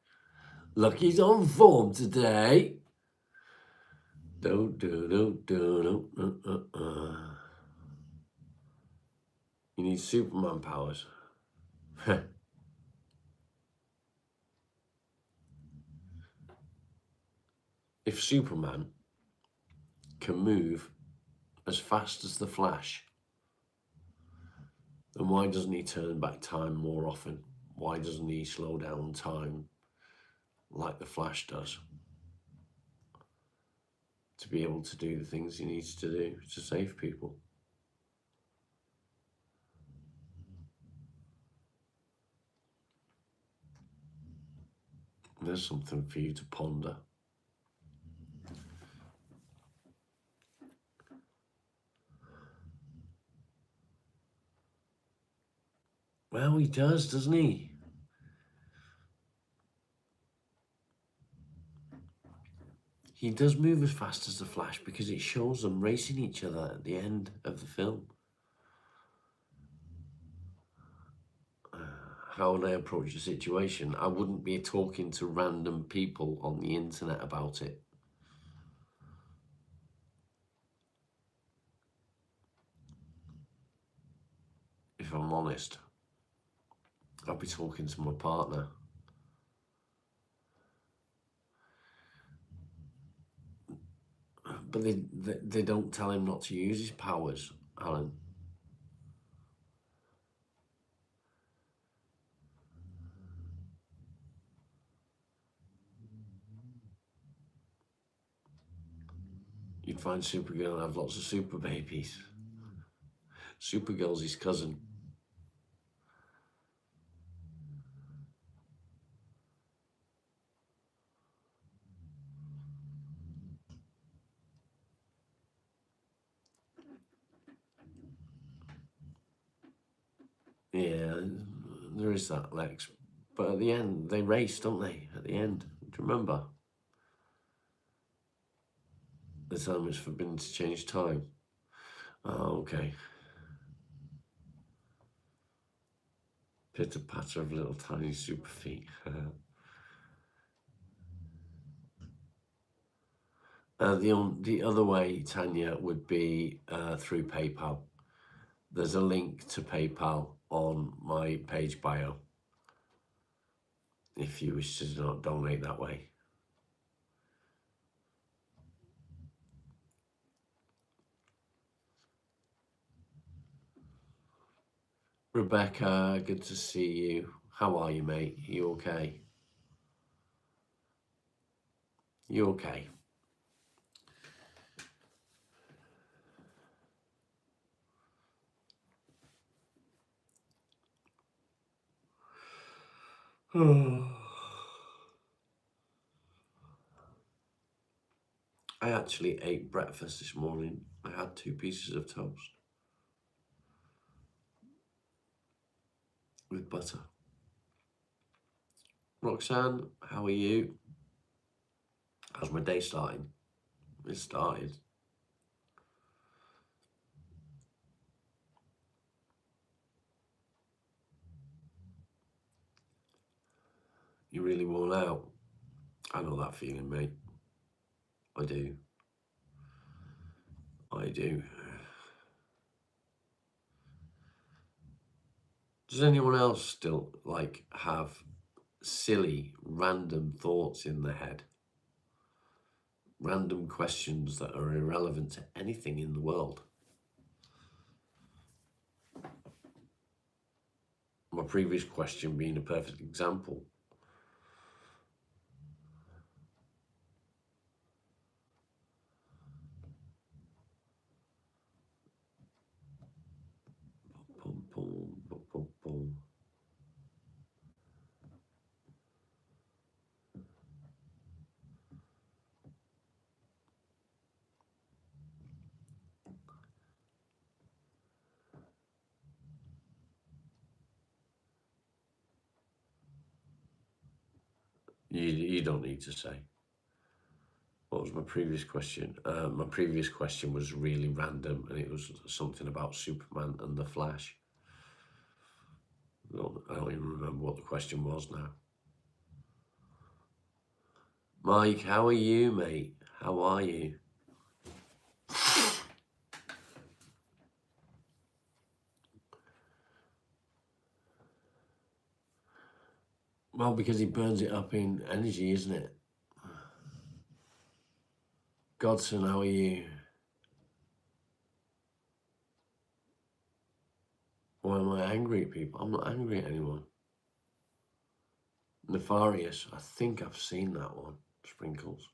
Lucky's on form today. You need Superman powers. If Superman can move as fast as the Flash, then why doesn't he turn back time more often? Why doesn't he slow down time like the Flash does? To be able to do the things he needs to do to save people. There's something for you to ponder. Well, he does, doesn't he? He does move as fast as the Flash because it shows them racing each other at the end of the film. How they approach the situation. I wouldn't be talking to random people on the internet about it. If I'm honest, I'll be talking to my partner. But they don't tell him not to use his powers, Alan. You'd find Supergirl and have lots of super babies. Supergirl's his cousin. Yeah, there is that, Lex. But at the end, they race, don't they? At the end. Do you remember? The time it's forbidden to change time. Oh, okay. Pitter patter of little tiny super feet. The other way, Tanya, would be through PayPal. There's a link to PayPal on my page bio if you wish to donate that way. Rebecca, good to see you. How are you, mate? You okay? You okay? I actually ate breakfast this morning. I had 2 pieces of toast with butter. Roxanne, how are you? How's my day starting? It started. You really worn out. I know that feeling, mate. I do. I do. Does anyone else still have silly, random thoughts in their head? Random questions that are irrelevant to anything in the world? My previous question being a perfect example. You don't need to say. What was my previous question? My previous question was really random, and it was something about Superman and the Flash. I don't even remember what the question was now. Mike, how are you, mate? How are you? Well, because he burns it up in energy, isn't it? Godson, how are you? Why am I angry at people? I'm not angry at anyone. Nefarious, I think I've seen that one. Sprinkles.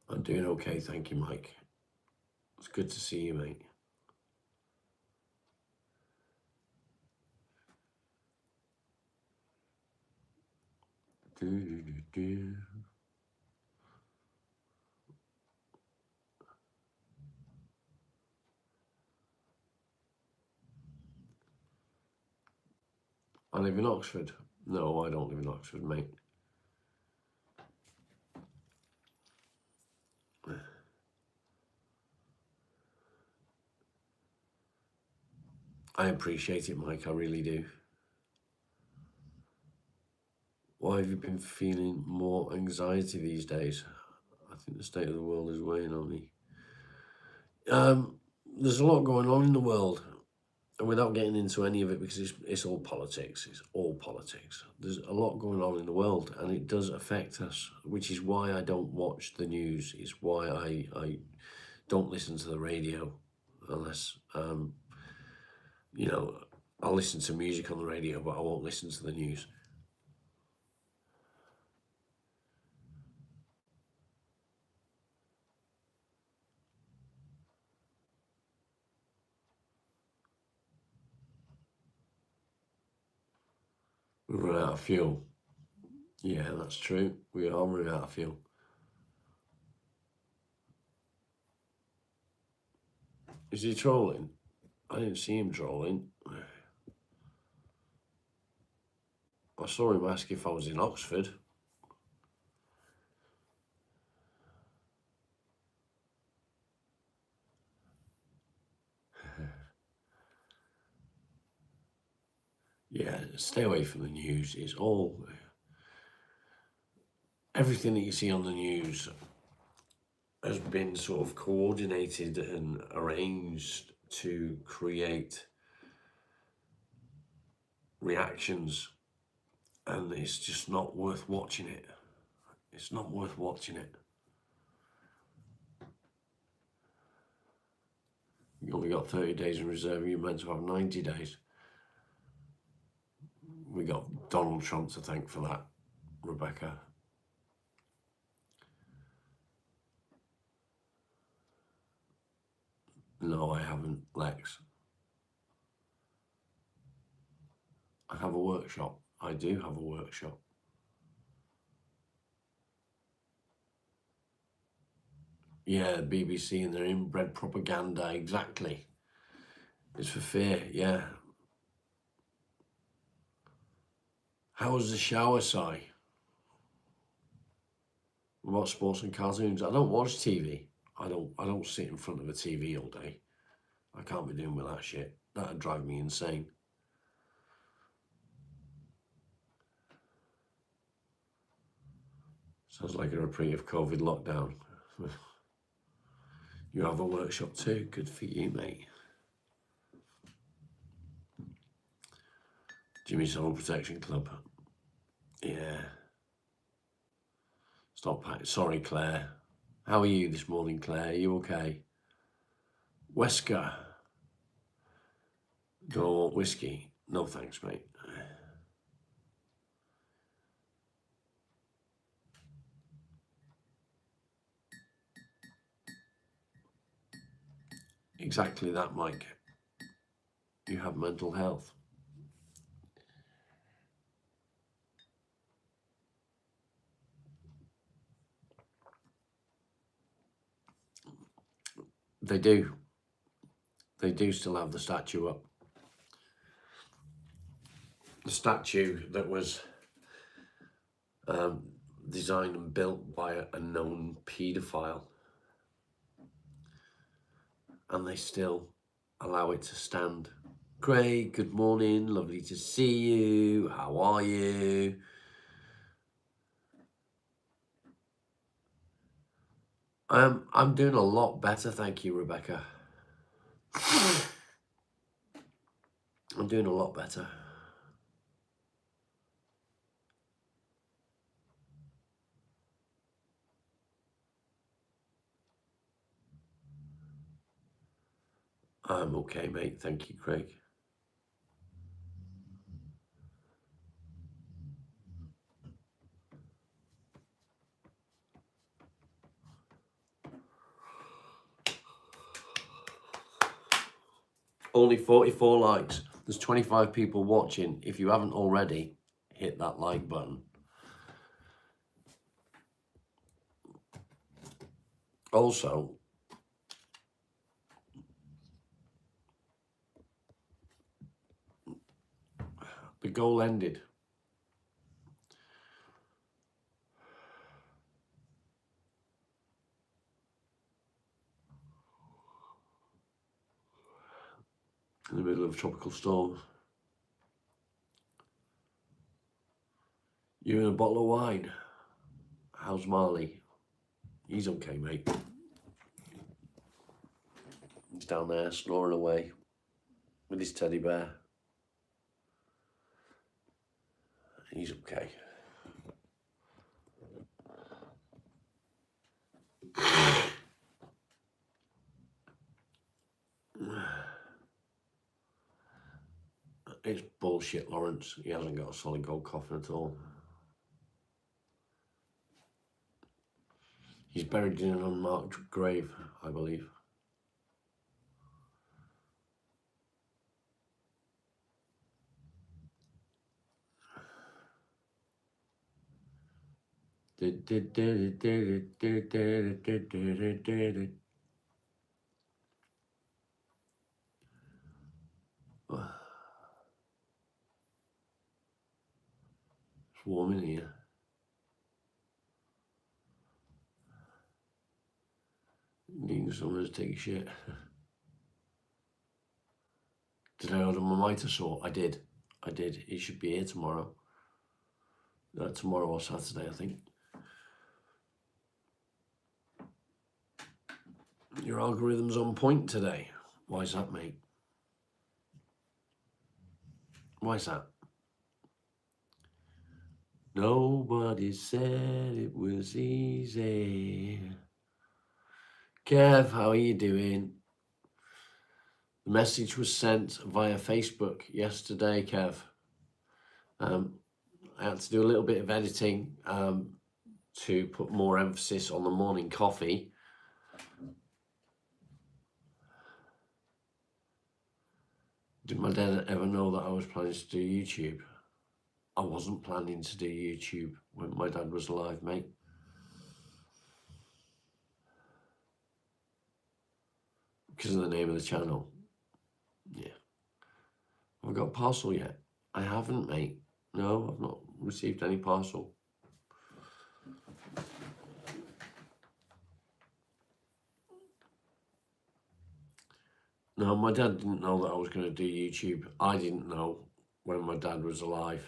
I'm doing okay, thank you, Mike. It's good to see you, mate. I live in Oxford. No, I don't live in Oxford, mate. I appreciate it, Mike, I really do. Why have you been feeling more anxiety these days? I think the state of the world is weighing on me. There's a lot going on in the world, and without getting into any of it, because it's all politics. It's all politics. There's a lot going on in the world, and it does affect us, which is why I don't watch the news. It's why I don't listen to the radio unless, you know, I'll listen to music on the radio, but I won't listen to the news. We run out of fuel. Yeah, that's true. We are running out of fuel. Is he trolling? I didn't see him trolling. I saw him ask if I was in Oxford. Yeah, stay away from the news. It's all... Everything that you see on the news has been sort of coordinated and arranged to create reactions, and it's just not worth watching it. It's not worth watching it. You only got 30 days in reserve, you're meant to have 90 days. We got Donald Trump to thank for that, Rebecca. No, I haven't, Lex. I have a workshop. I do have a workshop. Yeah, BBC and their inbred propaganda, exactly. It's for fear, yeah. How was the shower, Si? What sports and cartoons? I don't watch TV. I don't sit in front of a TV all day. I can't be doing with that shit. That'd drive me insane. Sounds like a reprieve of COVID lockdown. You have a workshop too. Good for you, mate. Jimmy Soul Protection Club. Yeah. Stop. Sorry, Claire. How are you this morning, Claire? Are you okay? Wesker. Do I want whiskey? No thanks, mate. Exactly that, Mike. You have mental health. They do. They do still have the statue up. the statue that was designed and built by a known paedophile, and they still allow it to stand. Craig, good morning, lovely to see you. How are you? I'm doing a lot better, thank you, Rebecca. I'm doing a lot better. I'm okay, mate. Thank you, Craig. Only 44 likes. There's 25 people watching. If you haven't already, hit that like button. Also, the goal ended. In the middle of a tropical storm. You and a bottle of wine. How's Marley? He's okay, mate. He's down there snoring away with his teddy bear. He's okay. It's bullshit, Lawrence. He hasn't got a solid gold coffin at all. He's buried in an unmarked grave, I believe. It's warm in here. Needing someone to take a shit. Did I order my mitre saw? I did. It should be here tomorrow. Tomorrow or Saturday, I think. Your algorithm's on point today. Why is that, mate? Why is that? Nobody said it was easy. Kev, how are you doing? The message was sent via Facebook yesterday, Kev. I had to do a little bit of editing to put more emphasis on the morning coffee. Did my dad ever know that I was planning to do YouTube? I wasn't planning to do YouTube when my dad was alive, mate. Because of the name of the channel. Yeah. Have I got a parcel yet? I haven't, mate. No, I've not received any parcel. No, my dad didn't know that I was going to do YouTube. I didn't know when my dad was alive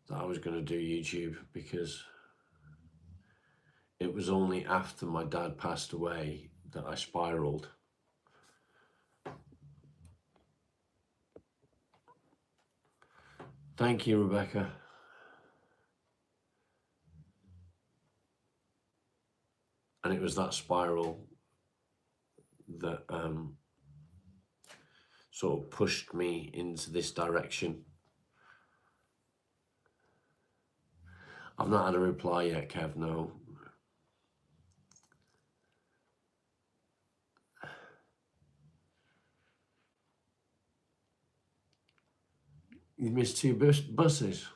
that I was going to do YouTube, because it was only after my dad passed away that I spiraled. Thank you, Rebecca. And it was that spiral that sort of pushed me into this direction. I've not had a reply yet, Kev, no. You missed 2 buses.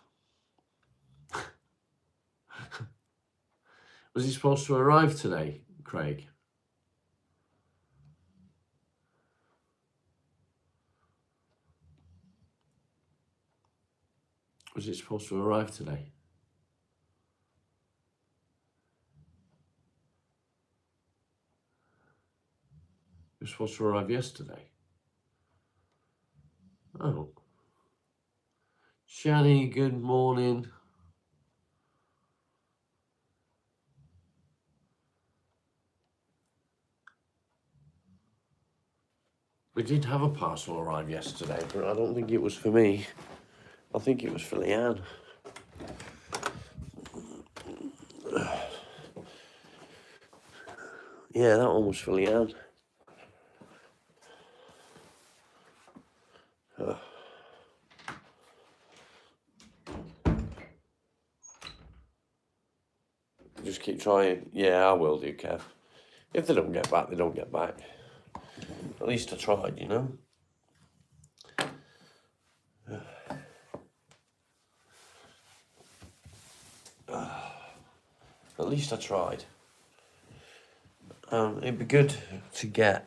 Was he supposed to arrive today, Craig? Was it supposed to arrive today? It was supposed to arrive yesterday. Oh. Shani, good morning. We did have a parcel arrive yesterday, but I don't think it was for me. I think it was for Leanne. Yeah, that one was for Leanne. Just keep trying. Yeah, I will do, Kev. If they don't get back, they don't get back. At least I tried, you know? At least I tried. It'd be good to get...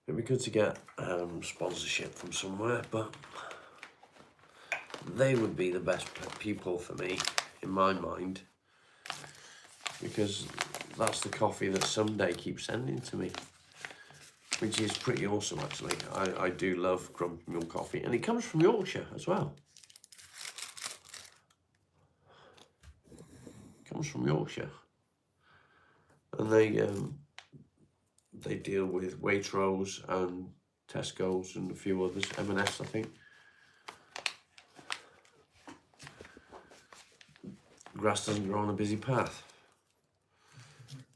It'd be good to get sponsorship from somewhere, but they would be the best people for me, in my mind, because that's the coffee that Someday keeps sending to me, which is pretty awesome, actually. I do love Grumpy Mule coffee, and it comes from Yorkshire as well. It comes from Yorkshire, and they deal with Waitrose and Tesco's and a few others, M&S, I think. Grass doesn't grow on a busy path.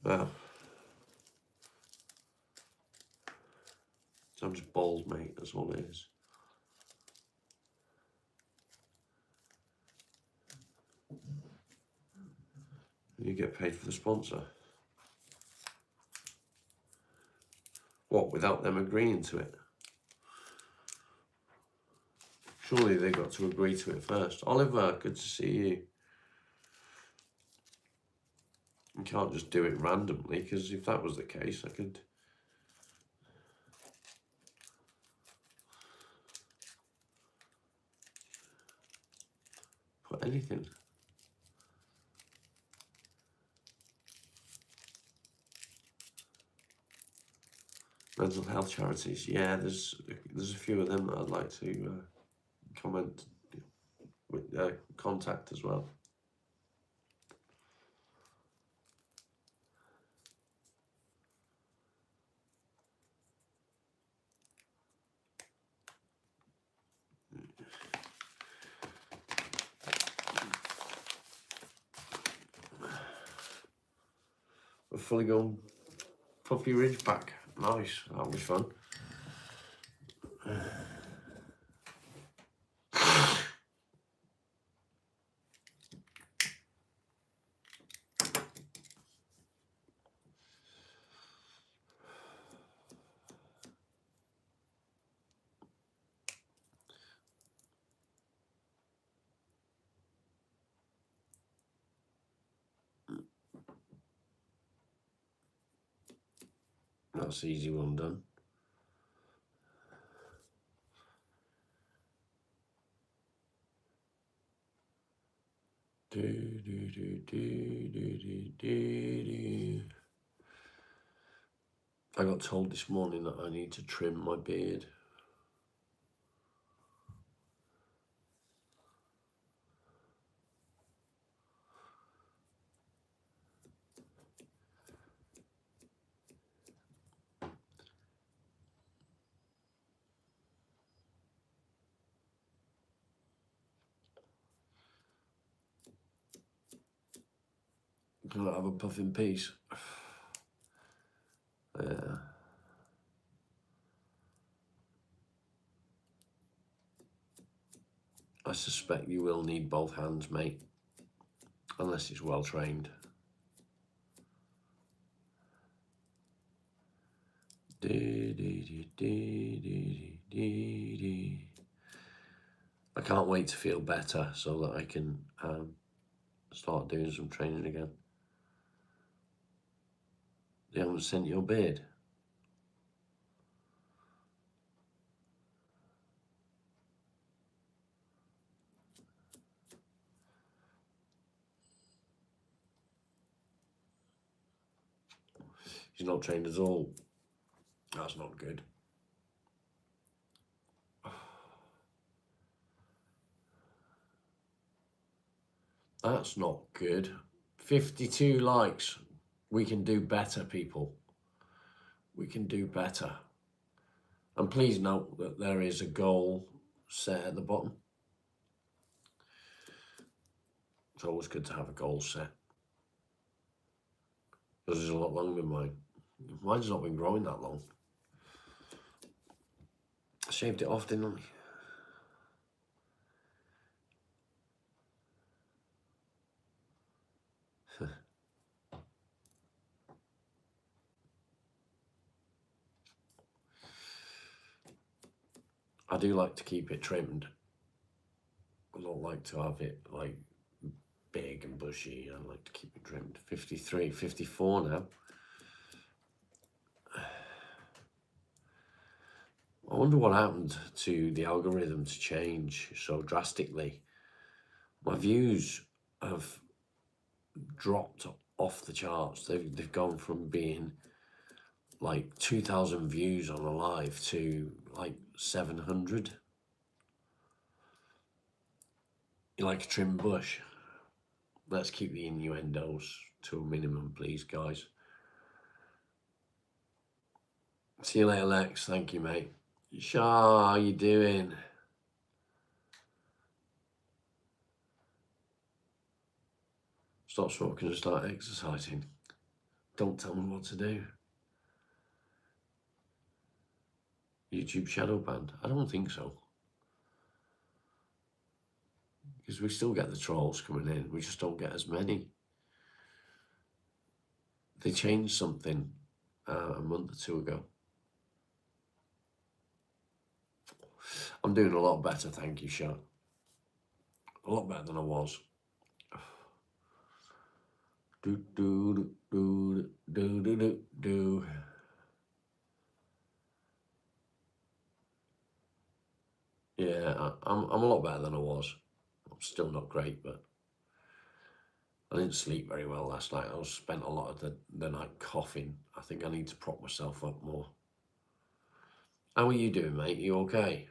Well, I'm just bald, mate, that's all it is. You get paid for the sponsor. What, without them agreeing to it? Surely they got to agree to it first. Oliver, good to see you. You can't just do it randomly, because if that was the case, I could... put anything. Mental health charities, yeah, there's a few of them that I'd like to comment with contact as well. A fully grown puppy Ridgeback, nice, that'll be fun. That's the easy one done. I got told this morning that I need to trim my beard. Can I have a puffin piece? Yeah. I suspect you will need both hands, mate, unless it's well trained. I can't wait to feel better so that I can start doing some training again. They haven't sent your bid. He's not trained at all. That's not good. That's not good. 52 likes. We can do better, people. We can do better. And please note that there is a goal set at the bottom. It's always good to have a goal set. Yours is a lot longer than mine. Mine's not been growing that long. I shaved it off, didn't I? I do like to keep it trimmed. I don't like to have it like big and bushy. I like to keep it trimmed. 53, 54 now. I wonder what happened to the algorithm to change so drastically. My views have dropped off the charts. They've gone from being like 2,000 views on a live to like 700. You like a trim bush? Let's keep the innuendos to a minimum, please, guys. See you later, Lex. Thank you, mate. Shah, how you doing? Stop smoking and start exercising. Don't tell me what to do. YouTube shadow banned? I don't think so. Because we still get the trolls coming in. We just don't get as many. They changed something a month or two ago. I'm doing a lot better, thank you, Shah. A lot better than I was. Yeah, I'm a lot better than I was. I'm still not great, but I didn't sleep very well last night. I spent a lot of the night coughing. I think I need to prop myself up more. How are you doing, mate? You okay?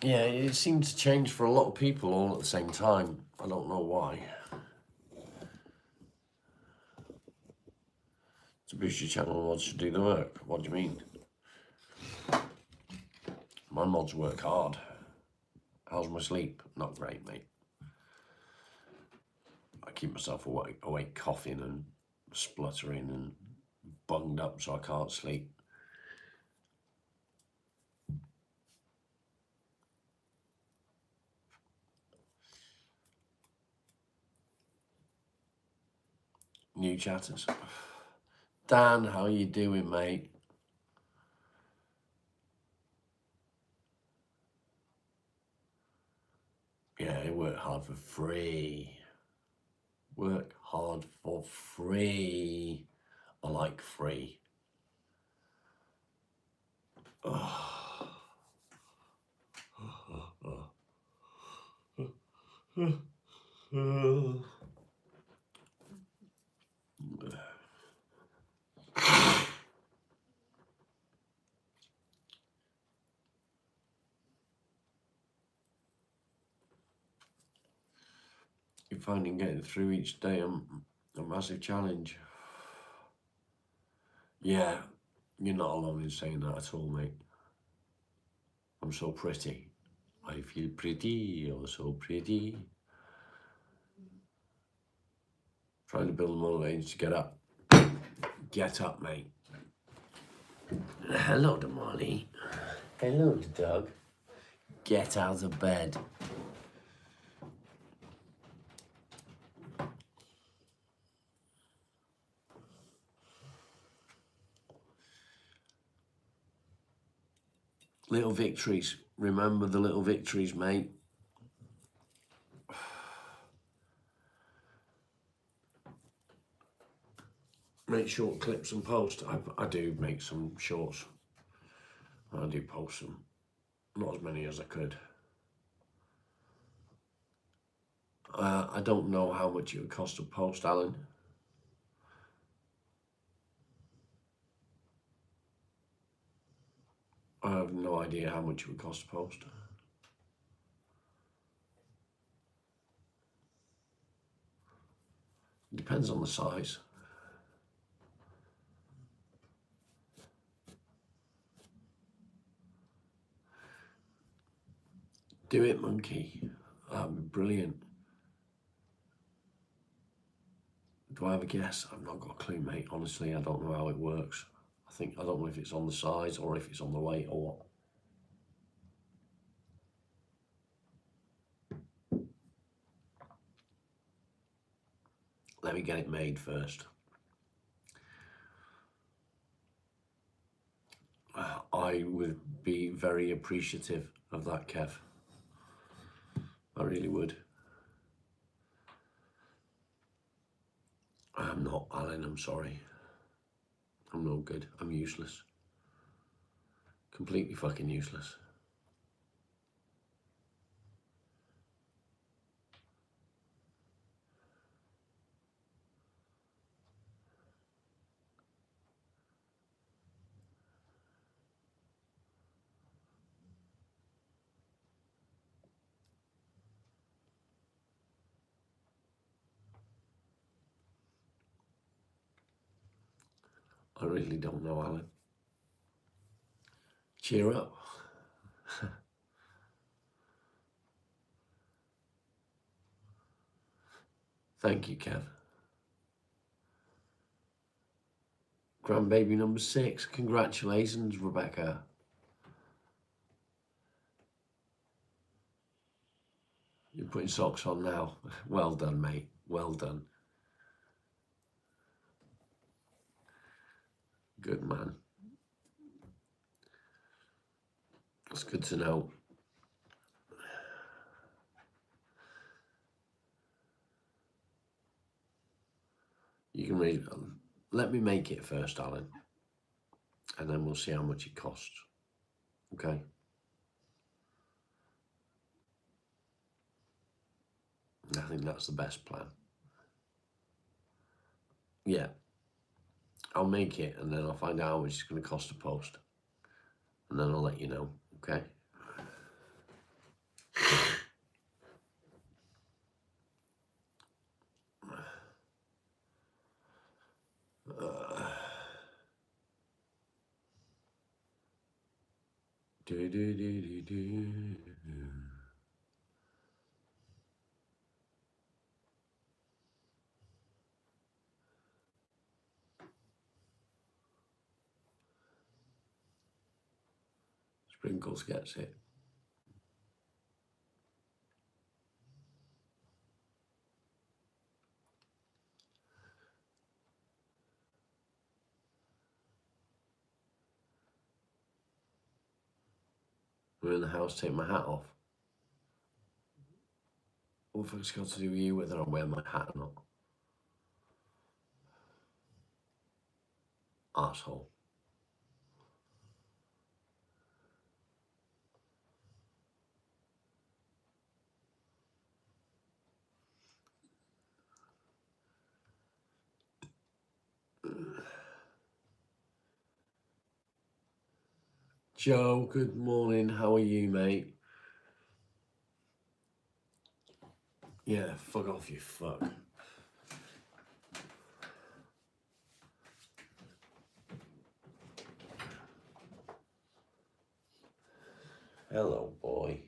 Yeah, it seems to change for a lot of people all at the same time. I don't know why. To boost your channel, mods should do the work. What do you mean? My mods work hard. How's my sleep? Not great, mate. I keep myself awake coughing and spluttering and bunged up so I can't sleep. New chatters. Dan, how you doing, mate? Yeah, work hard for free. Work hard for free. I like free. You're finding getting through each day a massive challenge. Yeah, you're not alone in saying that at all, mate. I'm so pretty. I feel pretty, you're so pretty. Trying to build motivation to get up. Get up, mate. Hello to Molly. Hello to Doug. Get out of bed. Little victories. Remember the little victories, mate. Make short clips and post. I do make some shorts. I do post them. Not as many as I could. I don't know how much it would cost to post, Alan. I have no idea how much it would cost to post. Depends on the size. Do it, monkey. Brilliant. Do I have a guess? I've not got a clue, mate. Honestly, I don't know how it works. I don't know if it's on the size or if it's on the weight or what. Let me get it made first. I would be very appreciative of that, Kev. I really would. I'm not, Alan, I'm sorry. I'm no good. I'm useless. Completely fucking useless. I really don't know, Alan. Cheer up. Thank you, Kev. Grandbaby number 6. Congratulations, Rebecca. You're putting socks on now. Well done, mate. Well done. Good man. That's good to know. You can read. Let me make it first, Alan, and then we'll see how much it costs. Okay. I think that's the best plan. Yeah. I'll make it and then I'll find out how much it's going to cost to post. And then I'll let you know, okay? Sprinkles gets it. I'm in the house, take my hat off. What the fuck's got to do with you whether I wear my hat or not? Arsehole. Joe, good morning. How are you, mate? Yeah, fuck off, you fuck. Hello, boy.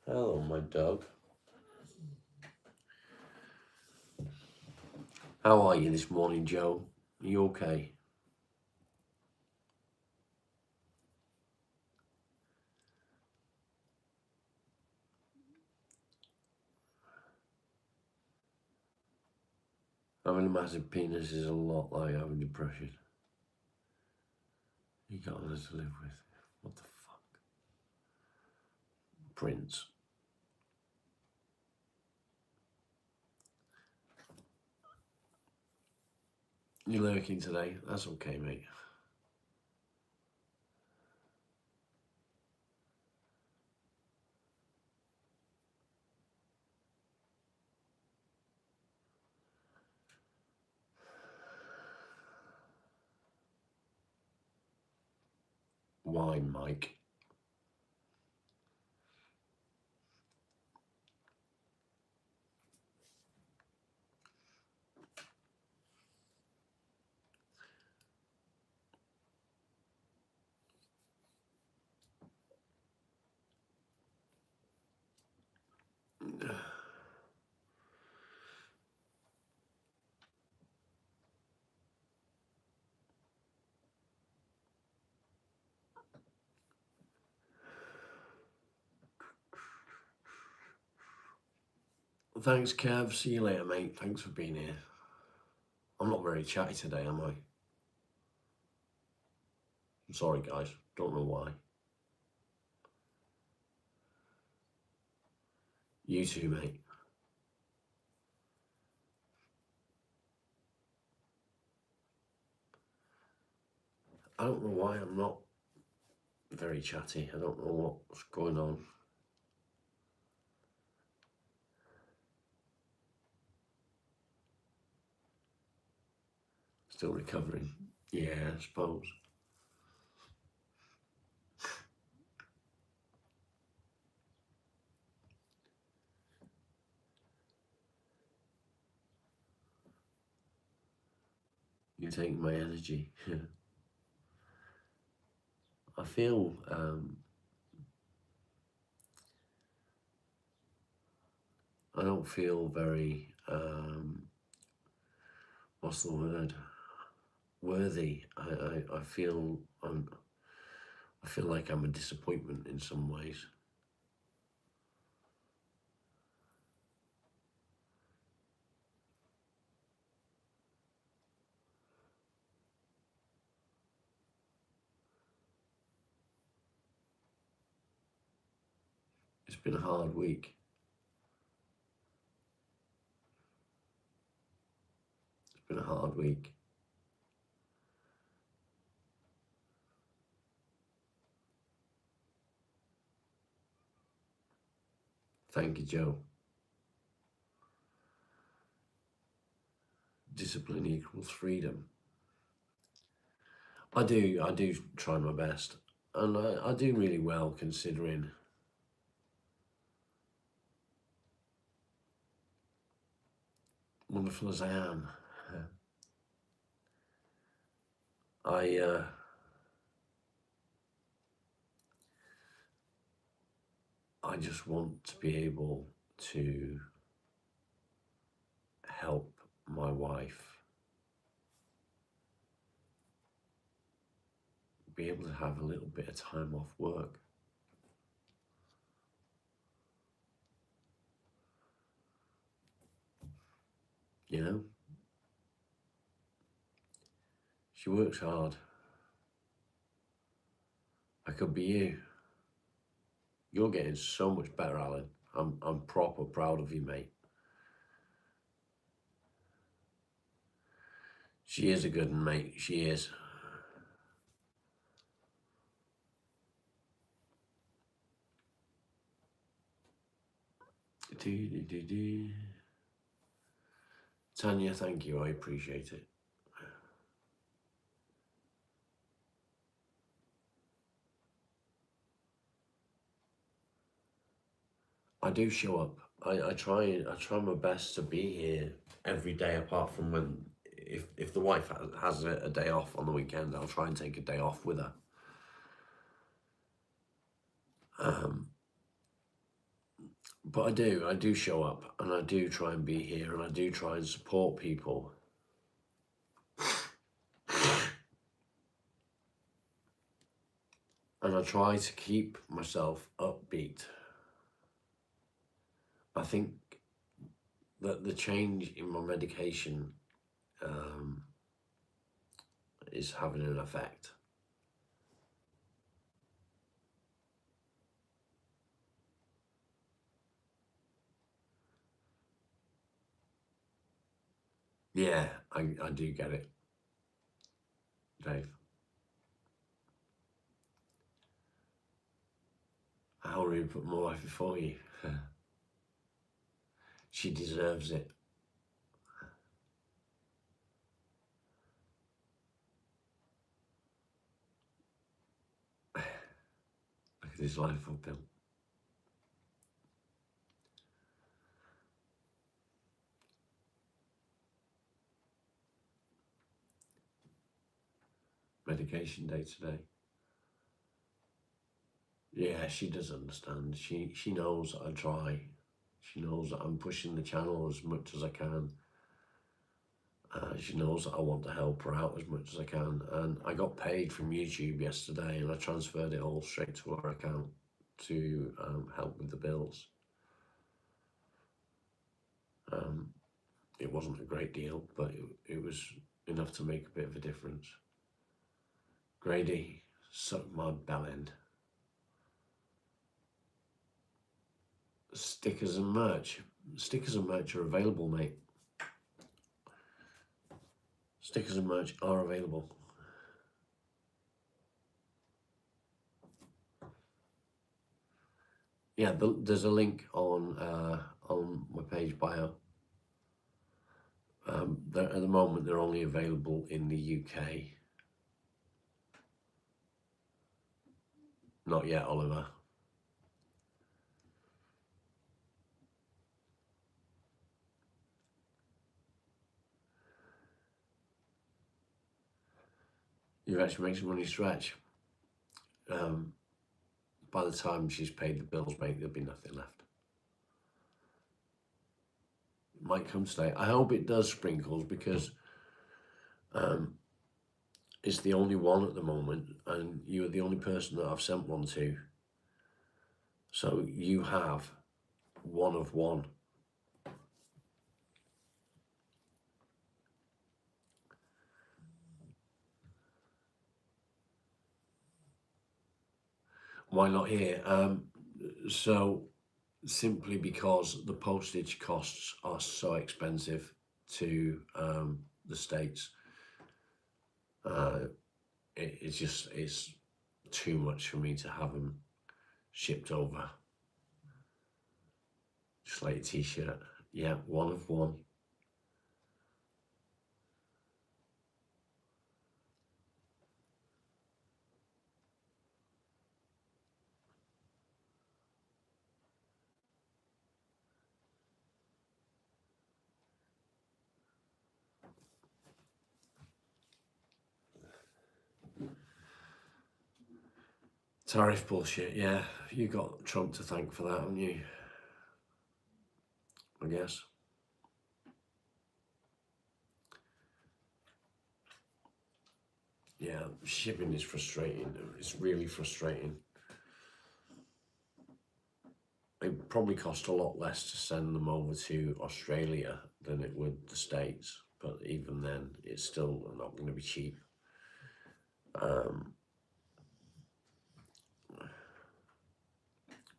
Hello, my dog. How are you this morning, Joe? Are you okay? Having a massive penis is a lot like having depression. You got others to live with. What the fuck? Prince. You're lurking today. That's okay, mate. Wine, Mike. Thanks, Kev. See you later, mate. Thanks for being here. I'm not very chatty today, am I? I'm sorry, guys. Don't know why. You too, mate. I don't know why I'm not very chatty. I don't know what's going on. Still recovering. Yeah, I suppose. You take my energy. I feel I don't feel very what's the word? Worthy. I feel I feel like I'm a disappointment in some ways. It's been a hard week. It's been a hard week. Thank you, Joe. Discipline equals freedom. I do try my best. And I do really well considering wonderful as I am. I just want to be able to help my wife be able to have a little bit of time off work. You know? She works hard. I could be you. You're getting so much better, Alan. I'm proper proud of you, mate. She is a good one, mate. She is. Tanya, thank you. I appreciate it. I do show up. I try my best to be here every day, apart from when if the wife has a day off on the weekend, I'll try and take a day off with her. But I do show up, and I do try and be here, and I do try and support people. And I try to keep myself upbeat. I think that the change in my medication is having an effect. Yeah, I do get it, Dave. I'll really put my wife before you. She deserves it. Look at his life I've built. Medication day today. Yeah, she does understand. She knows I try. She knows that I'm pushing the channel as much as I can. She knows that I want to help her out as much as I can. And I got paid from YouTube yesterday, and I transferred it all straight to her account to help with the bills. It wasn't a great deal, but it was enough to make a bit of a difference. Grady, suck my bell end. Stickers and merch. Stickers and merch are available, mate. Stickers and merch are available. Yeah, there's a link on my page bio. At the moment, they're only available in the UK. Not yet, Oliver. You've actually made some money stretch. By the time she's paid the bills, mate, there'll be nothing left. It might come today. I hope it does, Sprinkles, because it's the only one at the moment, and you're the only person that I've sent one to. So you have one of one. Why not here? So simply because the postage costs are so expensive to the States. It's too much for me to have them shipped over. Just like a t-shirt. Yeah, one of one. Tariff bullshit, yeah. You got Trump to thank for that, haven't you? I guess. Yeah, shipping is frustrating. It's really frustrating. It probably cost a lot less to send them over to Australia than it would the States, but even then, it's still not going to be cheap.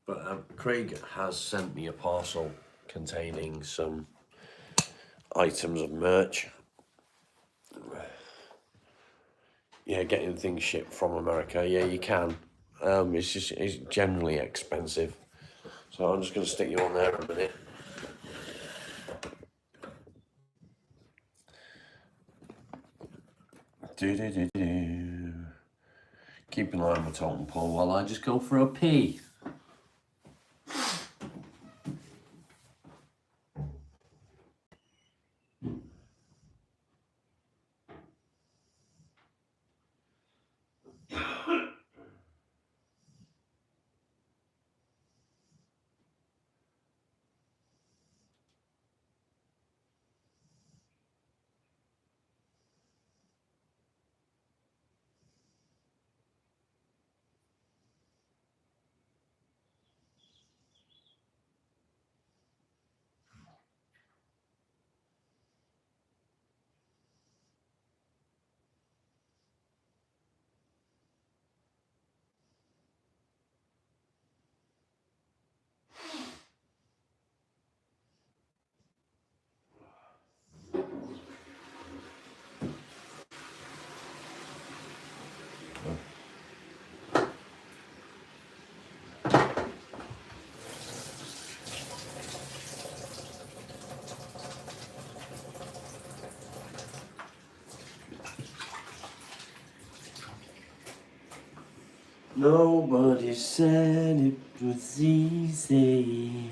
But Craig has sent me a parcel containing some items of merch. Yeah, getting things shipped from America. Yeah, you can. It's generally expensive. So I'm just going to stick you on there a minute. Keep an eye on my totem pole while I just go for a pee. Nobody said it was easy.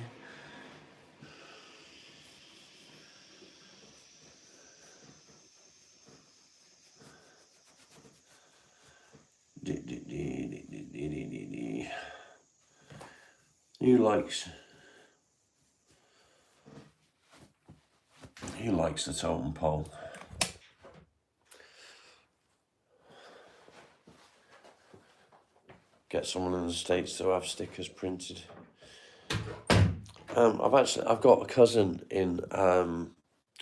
Who likes the totem pole? Get someone in the States to have stickers printed. I've got a cousin in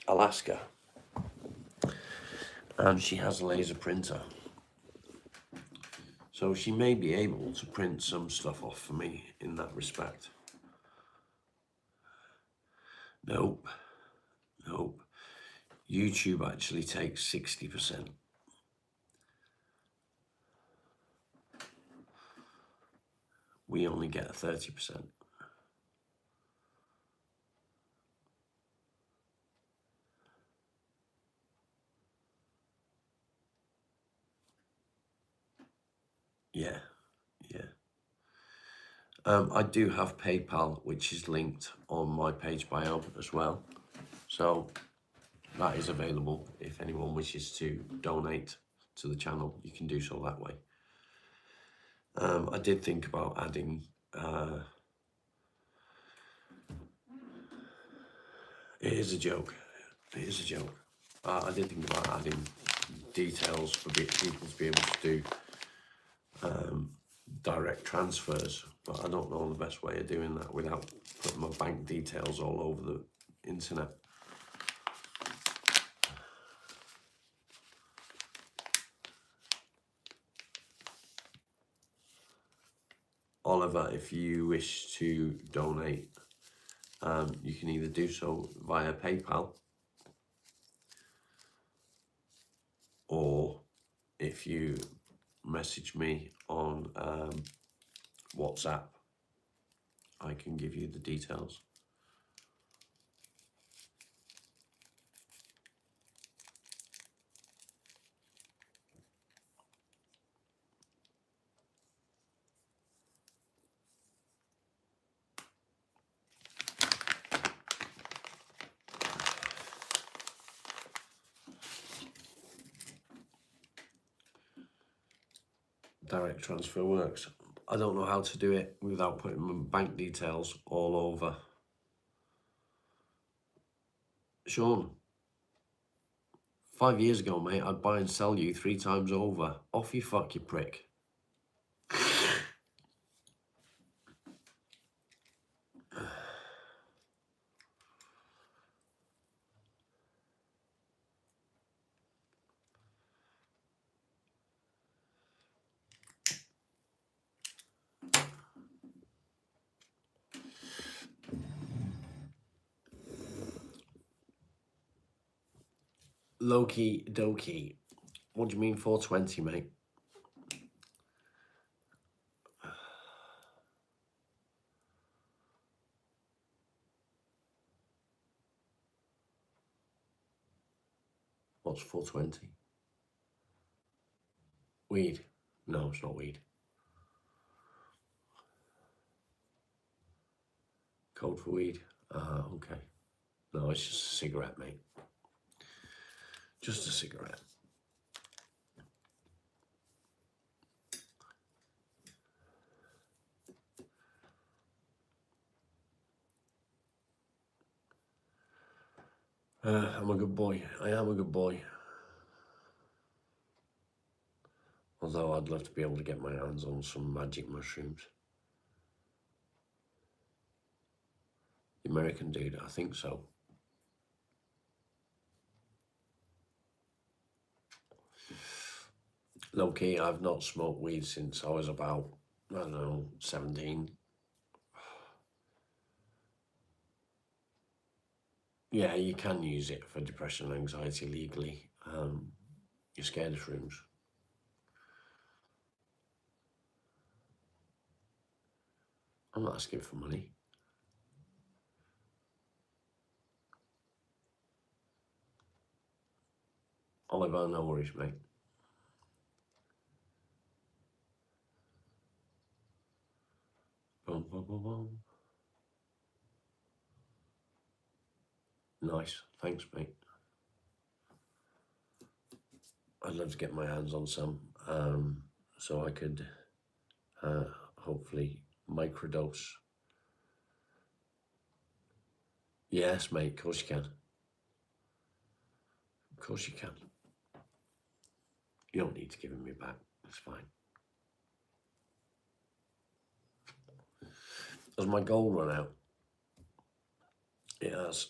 Alaska, and she has a laser printer. So she may be able to print some stuff off for me in that respect. Nope. YouTube actually takes 60%. We only get 30%. Yeah. I do have PayPal, which is linked on my page bio as well. So that is available if anyone wishes to donate to the channel. You can do so that way. I did think about adding it is a joke. I did think about adding details for people to be able to do direct transfers, but I don't know the best way of doing that without putting my bank details all over the internet. Oliver, if you wish to donate, you can either do so via PayPal, or if you message me on WhatsApp, I can give you the details. Direct transfer works. I don't know how to do it without putting my bank details all over. Sean, 5 years ago, mate, I'd buy and sell you 3 times over. Off you fuck, you prick. Loki Doki. What do you mean 420, mate? What's 420? Weed? No, it's not weed. Code for weed? Okay. No, it's just a cigarette, mate. Just a cigarette. I'm a good boy. I am a good boy. Although I'd love to be able to get my hands on some magic mushrooms. The American dude, I think so. Low key, I've not smoked weed since I was about, I don't know, 17. Yeah, you can use it for depression and anxiety legally. You're scared of shrooms. I'm not asking for money. Oliver, no worries, mate. Nice, thanks, mate. I'd love to get my hands on some, so I could hopefully microdose. Yes, mate, of course you can. Of course you can. You don't need to give me back, it's fine. Has my gold run out? It has.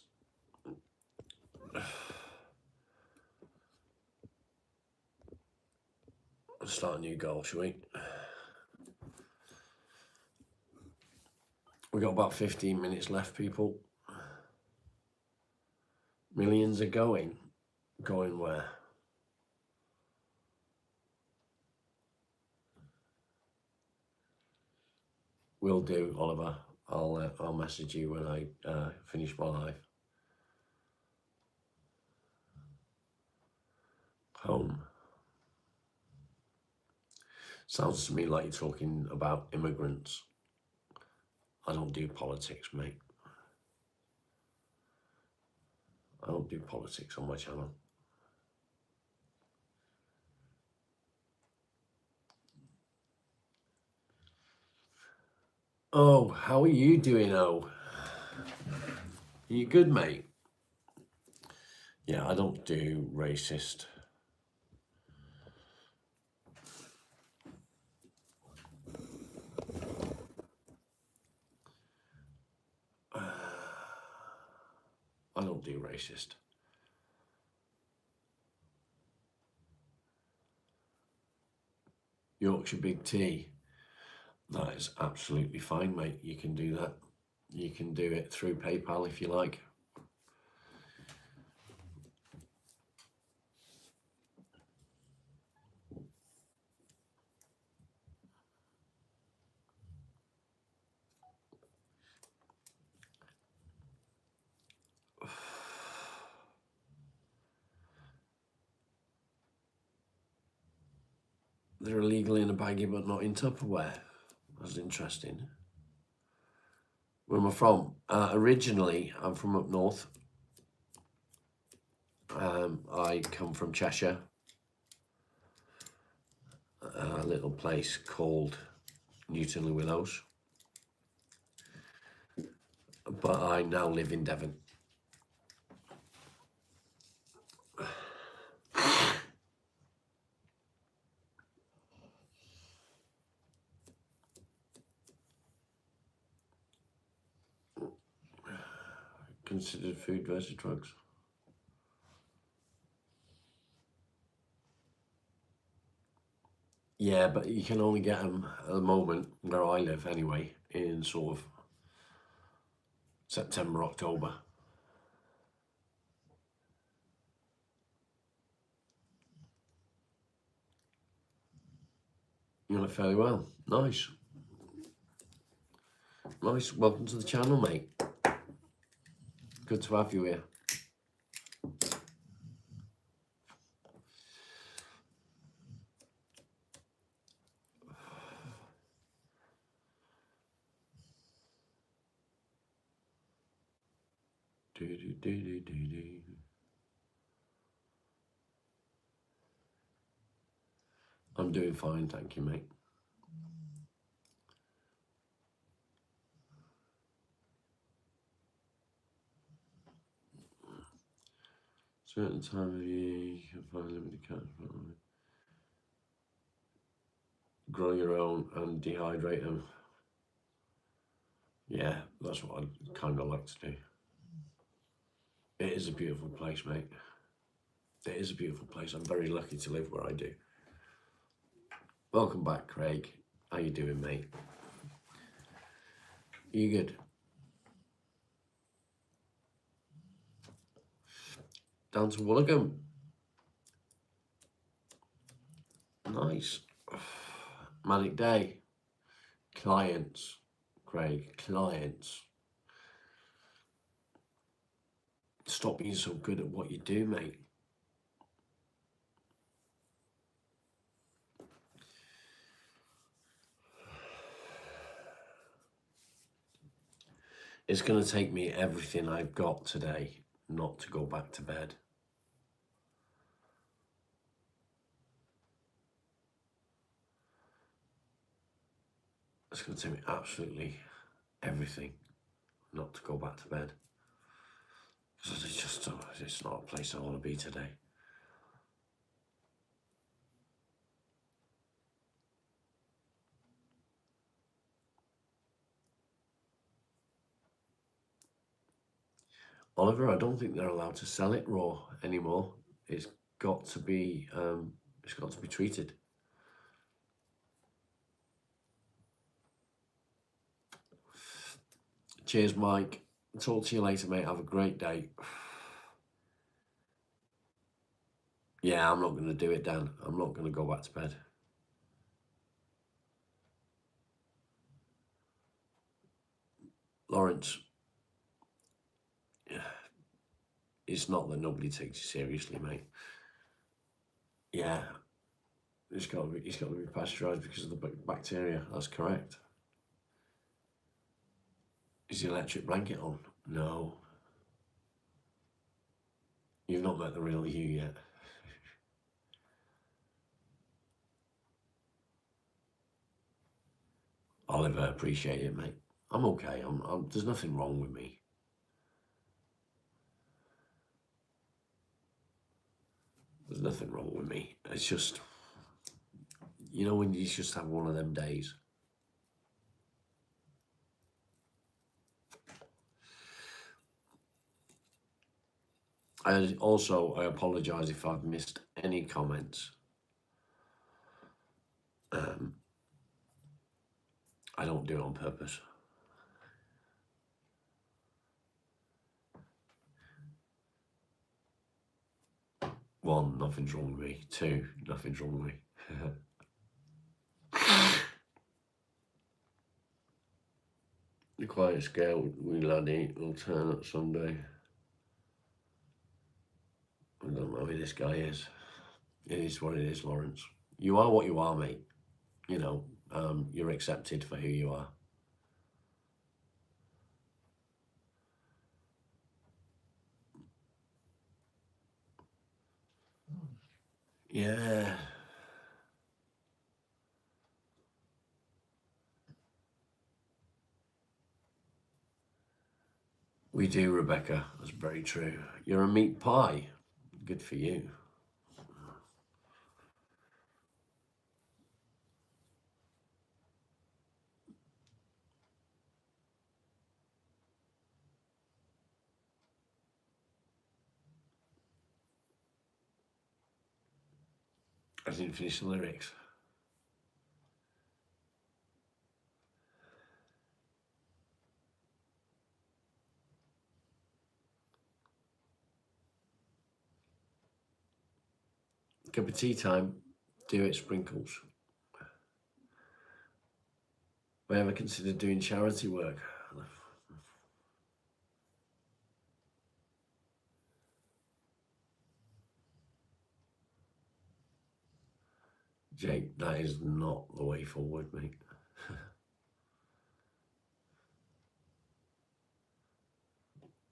Let's start a new goal, shall we? We've got about 15 minutes left, people. Millions are going. Going where? Will do, Oliver. I'll message you when I finish my live. Home. Sounds to me like you're talking about immigrants. I don't do politics, mate. I don't do politics on my channel. Oh, how are you doing, Oh? Are you good, mate? Yeah, I don't do racist. I don't do racist. Yorkshire Big T. That is absolutely fine, mate. You can do that. You can do it through PayPal if you like. They're illegal in a baggie but not in Tupperware. That's interesting. Where am I from? Originally, I'm from up north. I come from Cheshire, a little place called Newton-le-Willows. But I now live in Devon. Considered food versus drugs. Yeah, but you can only get them at the moment, where I live anyway, in sort of September, October. You know fairly well. Nice. Nice. Welcome to the channel, mate. Good to have you here. I'm doing fine, thank you, mate. Certain time of year, you can find limited cash. Grow your own and dehydrate them. Yeah, that's what I'd kind of like to do. It is a beautiful place, mate. It is a beautiful place. I'm very lucky to live where I do. Welcome back, Craig. How you doing, mate? Are you good? Down to Woolligam. Nice. Manic day. Clients, Craig, clients. Stop being so good at what you do, mate. It's going to take me everything I've got today not to go back to bed. It's going to take me absolutely everything not to go back to bed. Because it's not a place I want to be today. Oliver, I don't think they're allowed to sell it raw anymore. It's got to be treated. Cheers, Mike. Talk to you later, mate. Have a great day. Yeah, I'm not going to do it, Dan. I'm not going to go back to bed. Lawrence, it's not that nobody takes you seriously, mate. Yeah, it's got to be pasteurised because of the bacteria. That's correct. Is the electric blanket on? No. You've not met the real you yet. Oliver, appreciate it, mate. I'm okay. There's nothing wrong with me. There's nothing wrong with me. It's just, you know, when you just have one of them days. I apologise if I've missed any comments. I don't do it on purpose. 1, nothing's wrong with me. 2, nothing's wrong with me. The quiet scale, we laddie, will turn up someday. I don't know who this guy is. It is what it is, Lawrence. You are what you are, mate. You know, you're accepted for who you are. Yeah. We do, Rebecca. That's very true. You're a meat pie. Good for you. I didn't finish the lyrics. Cup of tea time. Do it, Sprinkles. Have I ever considered doing charity work? Jake, that is not the way forward, mate.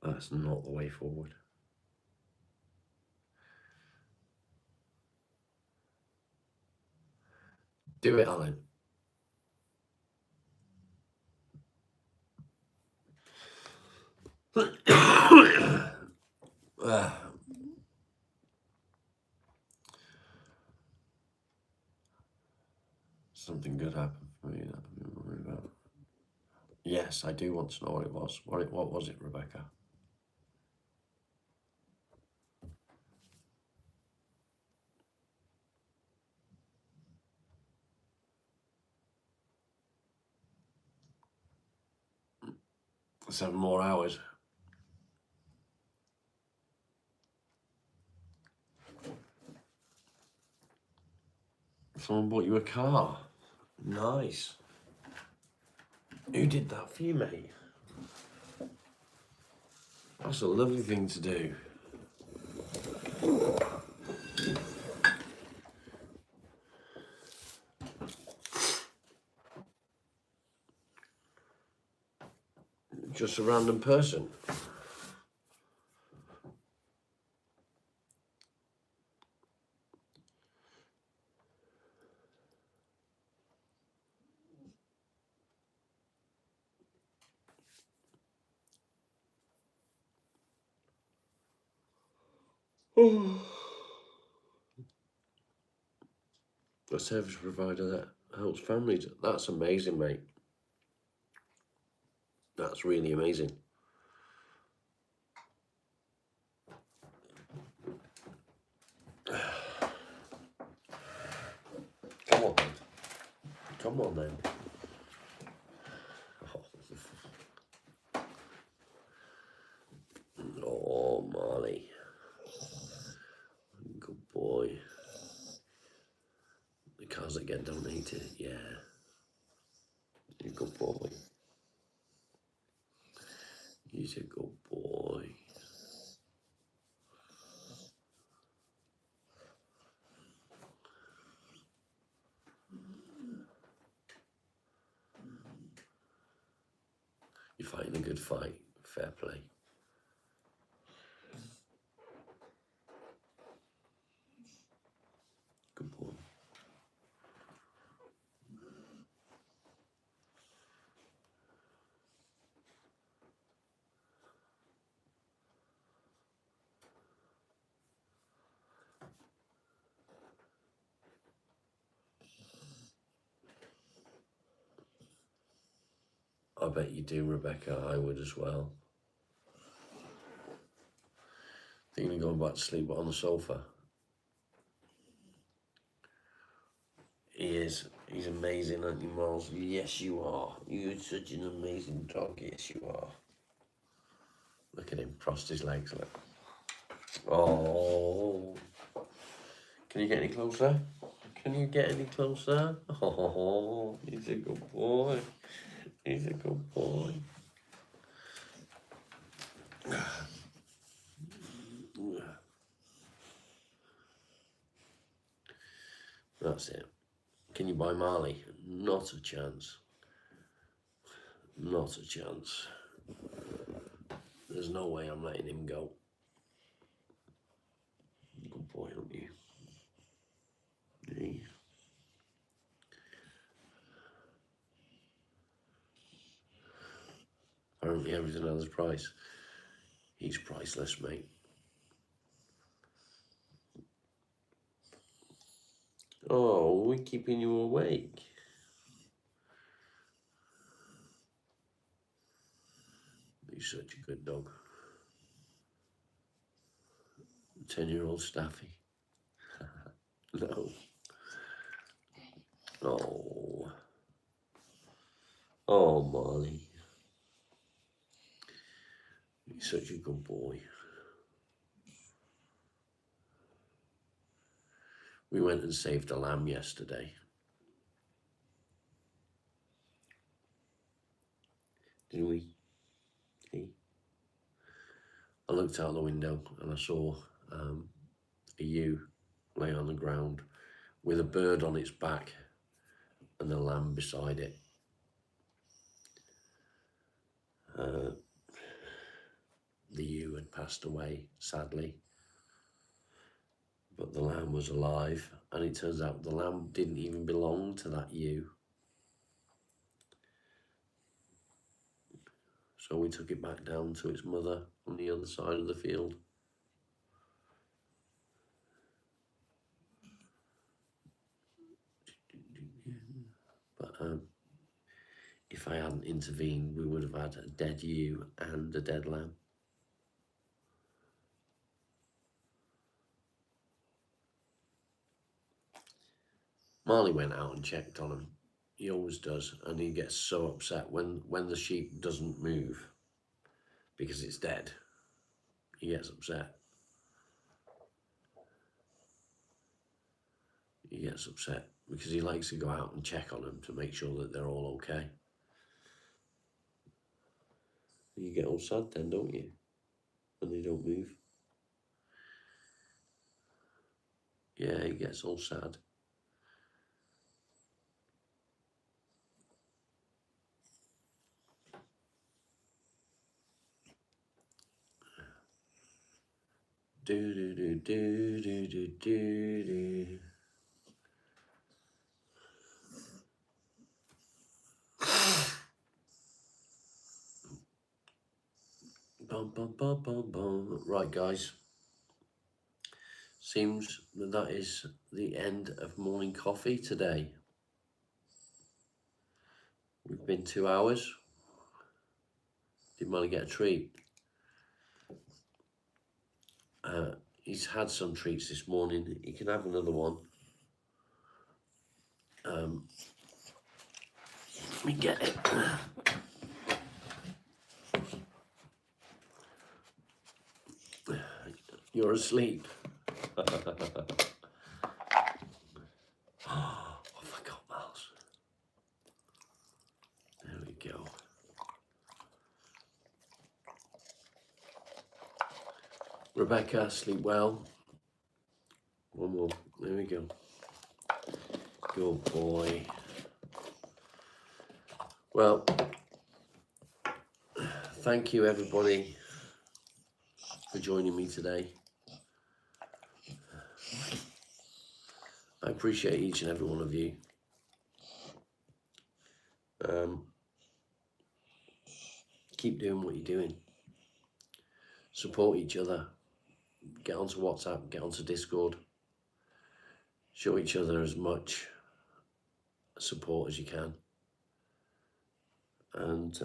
That's not the way forward. Do it, Alan. Something good happened for me that I'm worried about. Yes, I do want to know what it was. What was it, Rebecca? Seven more hours. Someone bought you a car. Nice. Who did that for you, mate? That's a lovely thing to do. Just a random person. A service provider that helps families. That's amazing, mate. That's really amazing. Come on, then. Come on, then. Oh, Marley. Good boy. The cars that get donated, yeah. You're a good boy. He's a good boy. You're fighting a good fight. Fair play. Good boy. I bet you do, Rebecca. I would as well. Thinking of going back to sleep on the sofa. He is. He's amazing, aren't you, Miles? Yes, you are. You're such an amazing dog. Yes, you are. Look at him. Crossed his legs. Look. Oh. Can you get any closer? Can you get any closer? Oh, he's a good boy. He's a good boy. That's it. Can you buy Marley? Not a chance. Not a chance. There's no way I'm letting him go. Good boy, aren't you? Hey. Apparently everything has a price. He's priceless, mate. Oh, we're keeping you awake. He's such a good dog. 10-year-old Staffy. No. Oh. Oh, Marley. He's such a good boy. We went and saved a lamb yesterday. Didn't we? Hey. I looked out the window and I saw a ewe lay on the ground with a bird on its back and a lamb beside it. The ewe had passed away, sadly, but the lamb was alive, and it turns out the lamb didn't even belong to that ewe. So we took it back down to its mother on the other side of the field. But if I hadn't intervened, we would have had a dead ewe and a dead lamb. Marley went out and checked on him. He always does, and he gets so upset when the sheep doesn't move because it's dead. He gets upset. He gets upset because he likes to go out and check on them to make sure that they're all okay. You get all sad then, don't you? When they don't move. Yeah, he gets all sad. Do do do do do do do do. Bum, bum, bum, bum, bum. Right, guys. Seems that is the end of morning coffee today. We've been 2 hours. Didn't want to get a treat. He's had some treats this morning. He can have another one. Let me get it. You're asleep. What have I got, Miles? There we go. Rebecca, sleep well. One more. There we go. Good boy. Well, thank you everybody for joining me today. I appreciate each and every one of you. Keep doing what you're doing. Support each other. Get onto WhatsApp, get onto Discord. Show each other as much support as you can. And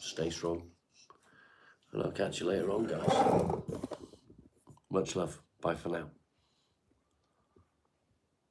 stay strong. And I'll catch you later on, guys. Much love. Bye for now.